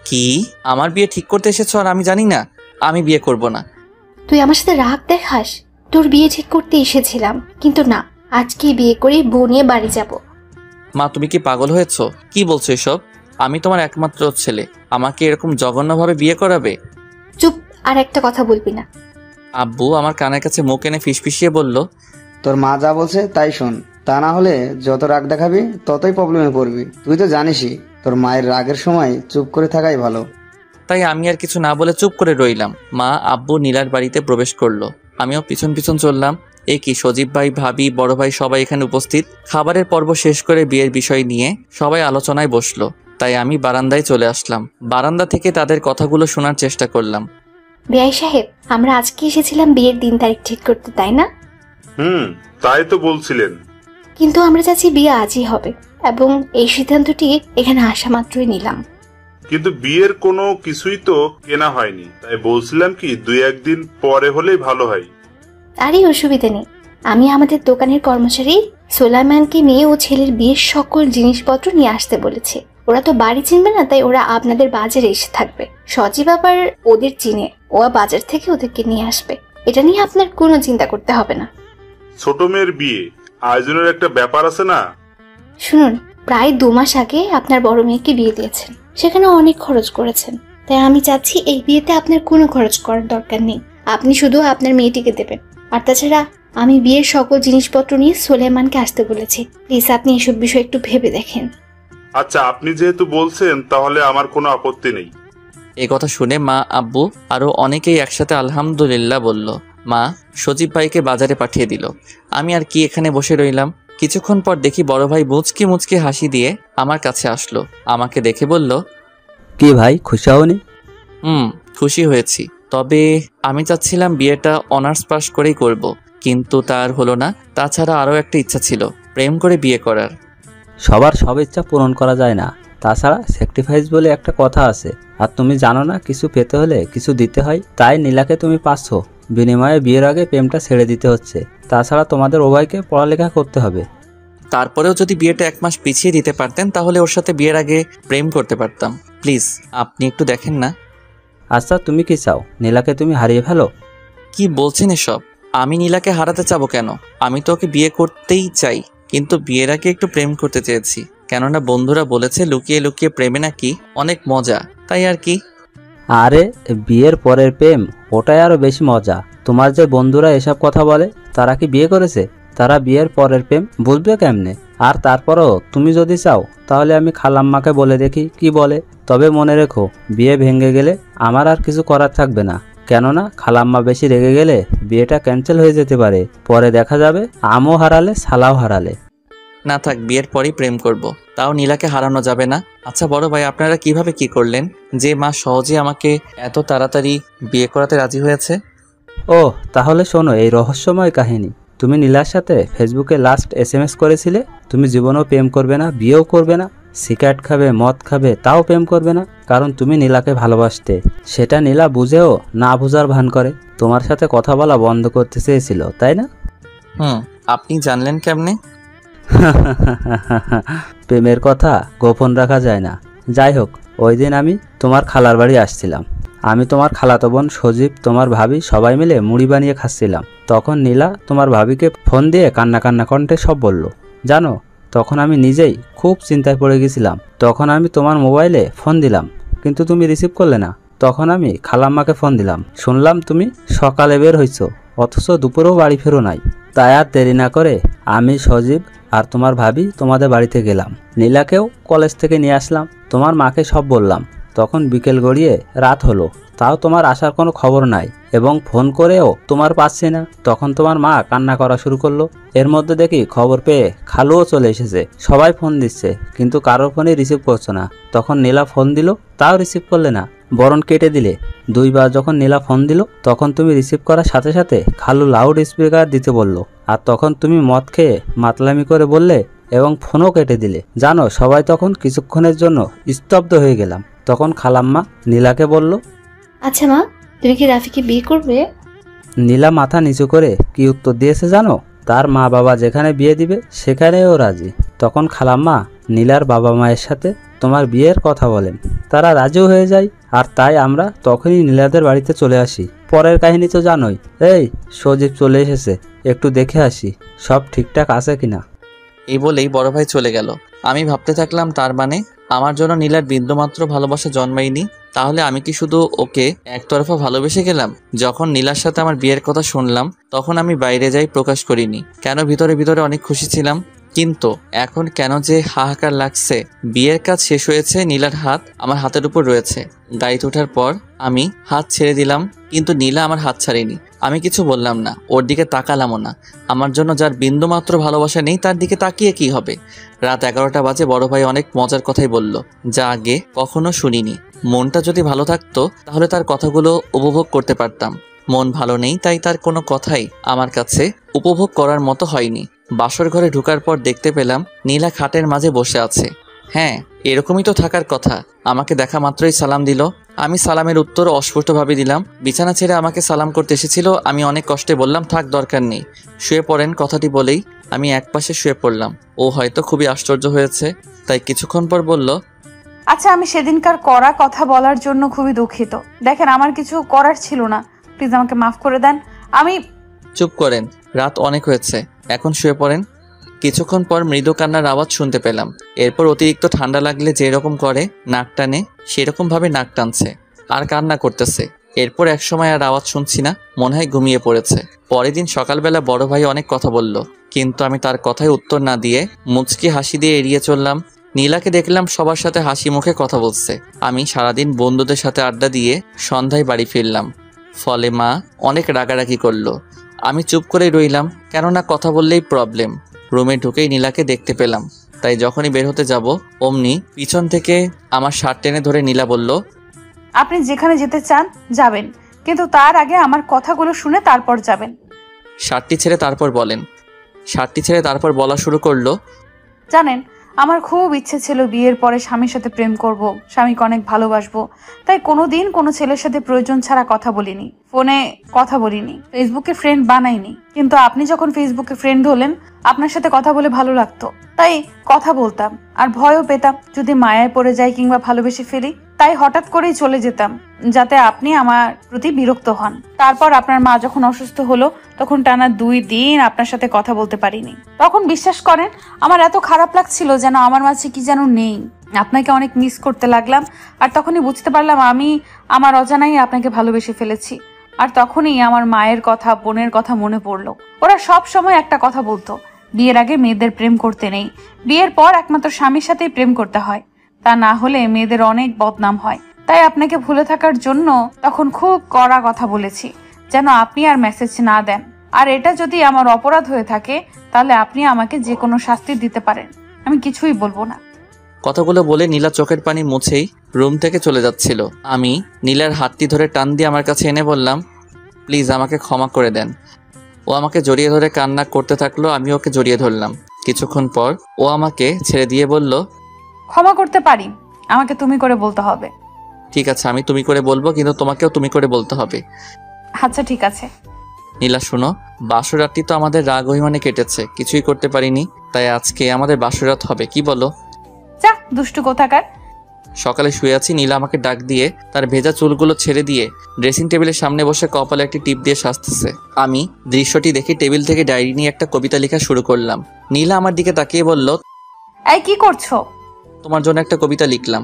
কি? আমার বিয়ে ঠিক করতে এসেছো আর আমি জানি না? আমি বিয়ে করব না। তুই আমার সাথে রাগ দেখাস? তোর বিয়ে ঠিক করতে এসেছিলাম, কিন্তু না, আজকেই বিয়ে করে বউ নিয়ে বাড়ি যাব। মা, তুমি কি পাগল হয়েছো? কি বলছো এসব? আমি তোমার একমাত্র ছেলে, আমাকে এরকম জঘন্যভাবে বিয়ে করাবে? চুপ, আর একটা কথা বলবি না। আব্বু আমার কানের কাছে মুখ এনে ফিসফিসিয়ে বলল, তোর মা যা বলছে তাই শোন, তা না হলে যত রাগ দেখাবি ততই প্রবলেমে পড়বি। তুই তো জানিসই তোর মায়ের রাগের সময় চুপ করে থাকাই ভালো। তাই আমি আর কিছু না বলে চুপ করে রইলাম। মা আব্বু নীলার বাড়িতে প্রবেশ করলো, আমিও পিছন পিছন চললাম। এ কি, সজীব ভাই, ভাবি, বড় ভাই সবাই এখানে উপস্থিত। খাবারের পর্ব শেষ করে বিয়ের বিষয় নিয়ে সবাই আলোচনায় বসলো, তাই আমি বারান্দায় চলে আসলাম। বারান্দা থেকে তাদের কথাগুলো শোনার চেষ্টা করলাম। বেয়াই সাহেব, আমরা আজকে এসেছিলাম বিয়ের দিন তারিখ ঠিক করতে, তাই না? তাই তো বলছিলেন। কিন্তু আমরা চাচ্ছি বিয়ে আজই হবে, এবং এই সিদ্ধান্তটি এখানে আসা মাত্রই নিলাম। কিন্তু বিয়ের কোনো কিছুই তো কেনা হয়নি, তাই বলছিলাম কি 2-1 দিন পরে হলেই ভালো হয়। আরে অসুবিধা নেই, আমি আমাদের দোকানের কর্মচারী সোলাইমানকে মেয়ে ও ছেলের বিয়ের সকল জিনিসপত্র নিয়ে আসতে বলেছে। ওরা তো বাড়ি চিনবে না, তাই ওরা আপনাদের বাজারে এসে থাকবে। সজীব আবার ওদের চিনে, ও বাজার থেকে ওদেরকে নিয়ে আসবে। এটা নিয়ে আপনার কোনো চিন্তা করতে হবে না। ছোট মেয়ের বিয়ে, আয়োজনের একটা ব্যাপার আছে না? শুনুন, প্রায় 2 মাস আগে আপনার বড় মেয়েকে বিয়ে দিয়েছেন, সেখানে অনেক খরচ করেছেন। তাই আমি চাচ্ছি এই বিয়েতে আপনার কোনো খরচ করার দরকার নেই, আপনি শুধু আপনার মেয়েটিকে দেবেন। আর তাছাড়া আমি বিয়ের সকল জিনিসপত্র নিয়ে সোলাইমানকে আসতে বলেছি। প্লিজ আপনি এসব বিষয় একটু ভেবে দেখেন। আচ্ছা, আপনি যেহেতু বলছেন তাহলে আমার কোনো আপত্তি নেই। এই কথা শুনে মা আব্বু আরো অনেকেই একসাথে আলহামদুলিল্লাহ বলল। মা সজীব ভাইকে বাজারে পাঠিয়ে দিল। আমি আর কি এখানে বসে রইলাম। কিছুক্ষণ পর দেখি বড় ভাই মুচকি মুচকি হাসি দিয়ে আমার কাছে আসলো। আমাকে দেখে বলল, কি ভাই, খুশি হওনি? খুশি হয়েছি, তবে আমি চাচ্ছিলাম বিয়েটা অনার্স পাস করেই করব, কিন্তু তার হলো না। তাছাড়া আরও একটা ইচ্ছা ছিল, প্রেম করে বিয়ে করার। সবার সব ইচ্ছা পূরণ করা যায় না, তাছাড়া স্যাক্রিফাইস বলে একটা কথা আছে। আর তুমি জানো না, কিছু পেতে হলে কিছু দিতে হয়। তাই নীলাকে তুমি পাচ্ছ, বিনিময়ে বিয়ের আগে প্রেমটা ছেড়ে দিতে হচ্ছে। তাছাড়া তোমাদের উভয়কে পড়ালেখা করতে হবে। তারপরেও যদি বিয়েটা 1 মাস পিছিয়ে দিতে পারতেন তাহলে ওর সাথে বিয়ের আগে প্রেম করতে পারতাম। প্লিজ আপনি একটু দেখেন না। আচ্ছা, তুমি কি চাও নীলাকে তুমি হারিয়ে ফেলো? কি বলছেন এসব? আমি নীলাকে হারাতে চাবো কেন? আমি তো ওকে বিয়ে করতেই চাই, কিন্তু বিয়ের আগে একটু প্রেম করতে চেয়েছি। কেননা বন্ধুরা বলেছে লুকিয়ে লুকিয়ে প্রেমে নাকি অনেক মজা, তাই আর কি। আরে বিয়ের পরের প্রেম, ওটাই আরো বেশি মজা। তোমার যে বন্ধুরা এসব কথা বলে, তারা কি বিয়ে করেছে? তারা বিয়ের পরের প্রেম বুঝবে কেমনে? আর তারপরও তুমি যদি চাও তাহলে আমি খালাম্মাকে বলে দেখি কি বলে। তবে মনে রেখো, বিয়ে ভেঙে গেলে আমার আর কিছু করার থাকবে না। কেননা খালাম্মা বেশি রেগে গেলে বিয়েটা ক্যান্সেল হয়ে যেতে পারে। পরে দেখা যাবে আমও হারালে সালাও হারালে। না থাক, বিয়ের পরেই প্রেম করব, তাও নীলাকে হারানো যাবে না। আচ্ছা বড় ভাই, আপনারা কিভাবে কি করলেন যে মা সহজে আমাকে এত তাড়াতাড়ি বিয়ে করাতে রাজি হয়েছে? ও তাহলে শোনো এই রহস্যময় কাহিনী। তুমি নীলার সাথে ফেসবুকে লাস্ট SMS করেছিলে তুমি জীবনেও প্রেম করবে না, বিয়েও করবে না, সিগারেট খাবে, মদ খাবে, তাও প্রেম করবে না, কারণ তুমি নীলাকে ভালোবাসতে। সেটা নীলা বুঝেও না বুঝার ভান করে তোমার সাথে কথা বলা বন্ধ করতে চেয়েছিল, তাই না? আপনি জানলেন কেমনে? প্রেমের কথা গোপন রাখা যায় না। যাই হোক, ওই দিন আমি তোমার খালার বাড়ি আসছিলাম। আমি, তোমার খালাতো বোন, সজীব, তোমার ভাবি সবাই মিলে মুড়ি বানিয়ে খাচ্ছিলাম। তখন নীলা তোমার ভাবিকে ফোন দিয়ে কান্না কান্না কণ্ঠে সব বলল। জানো, তখন আমি নিজেই খুব চিন্তায় পড়ে গেছিলাম। তখন আমি তোমার মোবাইলে ফোন দিলাম, কিন্তু তুমি রিসিভ করলে না। তখন আমি খালাম্মাকে ফোন দিলাম, শুনলাম তুমি সকালে বের হইছো, অথচ দুপুরেও বাড়ি ফেরো নাই। তাই আর দেরি না করে আমি, সজীব আর তোমার ভাবি তোমাদের বাড়িতে গেলাম। নীলাকেও কলেজ থেকে নিয়ে আসলাম। তোমার মাকে সব বললাম। তখন বিকেল গড়িয়ে রাত হলো, তাও তোমার আসার কোনো খবর নাই, এবং ফোন করেও তোমার পাচ্ছি না। তখন তোমার মা কান্না করা শুরু করলো। এর মধ্যে দেখি খবর পেয়ে খালুও চলে এসেছে। সবাই ফোন দিচ্ছে, কিন্তু কারোর ফোনই রিসিভ করছো না। তখন নীলা ফোন দিল, তাও রিসিভ করলে না, বরং কেটে দিলে। দুইবার যখন নীলা ফোন দিল, তখন তুমি রিসিভ করার সাথে সাথে খালু লাউড স্পিকার দিতে বলল, আর তখন তুমি মদ খেয়ে মাতলামি করে বললে এবং ফোনও কেটে দিলে। জানো, সবাই তখন কিছুক্ষণের জন্য স্তব্ধ হয়ে গেলাম। তখন খালাম্মা নীলাকে বলল, আচ্ছা মা, তুমি কি রাফিকে বিয়ে করবে? নীলা মাথা নিচু করে কি উত্তর দিয়েছে জানো? তার মা বাবা যেখানে বিয়ে দিবে সেখানেও রাজি। তখন খালাম্মা নীলার বাবা মায়ের সাথে তোমার বিয়ের কথা বলেন, তারা রাজিও হয়ে যায়। আর তাই আমরা তখনই নীলাদের বাড়িতে চলে আসি। পরের কাহিনী তো জানোই। এই, সজীব চলে এসেছে, একটু দেখে আসি সব ঠিকঠাক আছে কিনা। এই বলেই বড় ভাই চলে গেল। আমি ভাবতে থাকলাম, তার মানে আমার জন্য নীলার বিন্দুমাত্র ভালোবাসা জন্মায়নি। তাহলে আমি কি শুধু ওকে একতরফা ভালোবেসে গেলাম? যখন নীলার সাথে আমার বিয়ের কথা শুনলাম, তখন আমি বাইরে যাই প্রকাশ করিনি। কেন ভিতরে ভিতরে অনেক খুশি ছিলাম, কিন্তু এখন কেন যে হাহাকার লাগছে। বিয়ের কাজ শেষ হয়েছে, নীলার হাত আমার হাতের উপর রয়েছে। গাড়িতে ওঠার পর আমি হাত ছেড়ে দিলাম, কিন্তু নীলা আমার হাত ছাড়েনি। আমি কিছু বললাম না, ওর দিকে তাকালামও না। আমার জন্য যার বিন্দুমাত্র ভালোবাসা নেই, তার দিকে তাকিয়ে কি হবে? রাত 11টা বাজে। বড় ভাই অনেক মজার কথাই বলল, যা আগে কখনো শুনিনি। মনটা যদি ভালো থাকতো তাহলে তার কথাগুলো উপভোগ করতে পারতাম। মন ভালো নেই, তাই তার কোনো কথাই আমার কাছে উপভোগ করার মতো হয়নি। বাসর ঘরে ঢোকার পর দেখতে পেলাম নীলা খাটের মাঝে বসে আছে। হ্যাঁ, এরকমই তো থাকার কথা। আমাকে দেখা মাত্রই সালাম দিল। আমি সালামের উত্তর অস্পষ্টভাবে দিলাম। বিছানা ছেড়ে আমাকে সালাম করতে এসেছিল। আমি অনেক কষ্টে বললাম, থাক, দরকার নেই, শুয়ে পড়েন। কথাটি বলেই আমি একপাশে শুয়ে পড়লাম। ও হয়তো খুবই আশ্চর্য হয়েছে, তাই কিছুক্ষণ পর বলল, আচ্ছা, আমি সেদিনকার করা কথা বলার জন্য খুবই দুঃখিত। দেখেন, আমার কিছু করার ছিল না, প্লিজ আমাকে মাফ করে দেন। আমি চুপ করেন, রাত অনেক হয়েছে, এখন শুয়ে পড়েন। কিছুক্ষণ পর মৃদু কান্নার আওয়াজ শুনতে পেলাম। এরপর অতিরিক্ত ঠান্ডা লাগলে যেরকম করে নাক টানে, সেরকম ভাবে নাক টানছে আর কান্না করতেছে। এরপর একসময় আর আওয়াজ শুনছি না, মনে হয় ঘুমিয়ে পড়েছে। পরের দিন সকালবেলা বড় ভাই অনেক কথা বলল, কিন্তু আমি তার কথায় উত্তর না দিয়ে মুচকি হাসি দিয়ে এড়িয়ে চললাম। নীলাকে দেখলাম সবার সাথে হাসি মুখে কথা বলছে। আমি সারাদিন বন্ধুদের সাথে আড্ডা দিয়ে সন্ধ্যায় বাড়ি ফিরলাম। ফলে মা অনেক রাগারাগি করলো। আমি চুপ করে রইলাম, কেননা কথা বললেই প্রবলেম। রুমে ঢুকেই নীলাকে দেখতে পেলাম, তাই যখনই বের হতে যাব অমনি পিছন থেকে আমার শার্ট টেনে ধরে নীলা বলল, আপনি যেখানে যেতে চান যাবেন, কিন্তু তার আগে আমার কথাগুলো শুনে তারপর যাবেন। শার্টটি ছেড়ে তারপর বলা শুরু করলো, জানেন, আমার খুব ইচ্ছে ছিল বিয়ের পরে স্বামীর সাথে প্রেম করব, স্বামীকে অনেক ভালোবাসবো। তাই কোনোদিন কোনো ছেলের সাথে প্রয়োজন ছাড়া কথা বলিনি, ফোনে কথা বলিনি, ফেসবুকে ফ্রেন্ড বানাইনি। কিন্তু আপনি যখন ফেসবুকে ফ্রেন্ড হলেন, আপনার সাথে কথা বলে ভালো লাগতো, তাই কথা বলতাম। আর ভয়ও পেতাম যদি মায়ায় পড়ে যাই কিংবা ভালোবেসে ফেলি, তাই হঠাৎ করেই চলে যেতাম, যাতে আপনি আমার প্রতি বিরক্ত হন। তারপর আপনার মা যখন অসুস্থ হলো, তখন টানা 2 দিন আপনার সাথে কথা বলতে পারিনি। তখন বিশ্বাস করেন, আমার এত খারাপ লাগছিল, যেন আমার মাঝে কি যেন নেই। আপনাকে অনেক মিস করতে লাগলাম। আর তখনই বুঝতে পারলাম আমি আমার অজানাই আপনাকে ভালোবেসে ফেলেছি। আর তখনই আমার মায়ের কথা, বোনের কথা মনে পড়লো। ওরা সব সময় একটা কথা বলতো, বিয়ের আগে মেয়েদের প্রেম করতে নেই, বিয়ের পর একমাত্র স্বামীর সাথেই প্রেম করতে হয়, তা না হলে মেয়েদের অনেক বদনাম হয়। তাই আপনাকে ভুলে থাকার জন্য তখন খুব কড়া কথা বলেছি, যেন আপনি আর মেসেজ না দেন। আর এটা যদি আমার অপরাধ হয়ে থাকে, তাহলে আপনি আমাকে যে কোনো শাস্তি দিতে পারেন, আমি কিছুই বলবো না। কথাগুলো বলে নীলা চোখের পানি মুছেই রুম থেকে চলে যাচ্ছিল। আমি নীলার হাতটি ধরে টান দিয়ে আমার কাছে এনে বললাম, প্লিজ আমাকে ক্ষমা করে দেন। ও আমাকে জড়িয়ে ধরে কান্না করতে থাকলো, আমি ওকে জড়িয়ে ধরলাম। কিছুক্ষণ পর ও আমাকে ছেড়ে দিয়ে বলল, ক্ষমা করতে পারি, আমাকে তুমি করে বলতে হবে। ঠিক আছে, আমি তুমি করে বলবো, কিন্তু তোমাকেও তুমি করে বলতে হবে। আচ্ছা ঠিক আছে। নীলা শোনো, বাসরাতটি তো আমাদের রাগ অভিমানে কেটেছে, কিছুই করতে পারিনি, তাই আজকে আমাদের বাসরাত হবে, কি বলো? দুষ্টু কোথাকার। সকালে শুয়ে আছি, নীলা আমাকে ডাক দিয়ে তার ভেজা চুলগুলো ছেড়ে দিয়ে ড্রেসিং টেবিলের সামনে বসে কপালে একটি টিপ দিয়ে সাজতেছে। আমি দৃশ্যটি দেখে টেবিল থেকে ডায়েরি নিয়ে একটা কবিতা লেখা শুরু করলাম। নীলা আমার দিকে তাকিয়ে বলল, এই কি করছো? তোমার জন্য একটা কবিতা লিখলাম।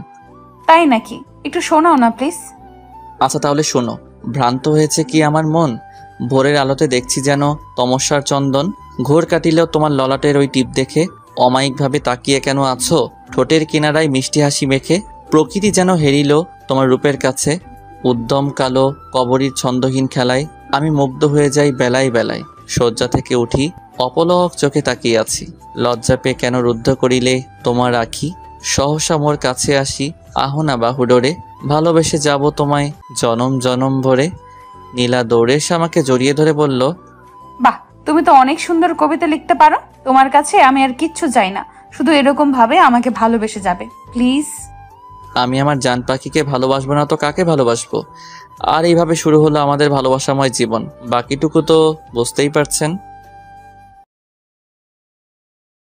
তাই নাকি? একটু শোনাও না প্লিজ। আচ্ছা তাহলে শোনো। ভ্রান্ত হয়েছে কি আমার মন, ভোরের আলোতে দেখছি যেন তমস্যার চন্দন। ঘোর কাটিলেও তোমার ললাটের ওই টিপ দেখে অমায়িকভাবে তাকিয়ে কেন আছো, ঠোঁটের কিনারায় মিষ্টি হাসি মেখে। প্রকৃতি যেন হেরিল তোমার রূপের কাছে, উদ্যম কালো কবরীর ছন্দহীন খেলায় আমি মুগ্ধ হয়ে যাই বেলায় বেলায়। শয্যা থেকে উঠি, অপলক চোখে তাকিয়ে আছি, লজ্জা পেয়ে কেন রুদ্ধ করিলে তোমার আখি। সহসা মোর কাছে আসি, আহনা বাহু ডোরে, ভালোবেসে যাব তোমায় জনম জনম ভরে। নীলা দৌড়ে এসে আমাকে জড়িয়ে ধরে বলল, বাহ, তুমি তো অনেক সুন্দর কবিতা লিখতে পারো। তোমার কাছে আমি আর কিচ্ছু চাই না, শুধু এরকম ভাবে আমাকে ভালোবেসে যাবে প্লিজ। আমি আমার জান পাখিকে ভালোবাসবো না তো কাকে ভালোবাসবো? আর এইভাবে শুরু হলো আমাদের ভালোবাসাময় জীবন। বাকিটুকু তো বুঝতেই পারছেন।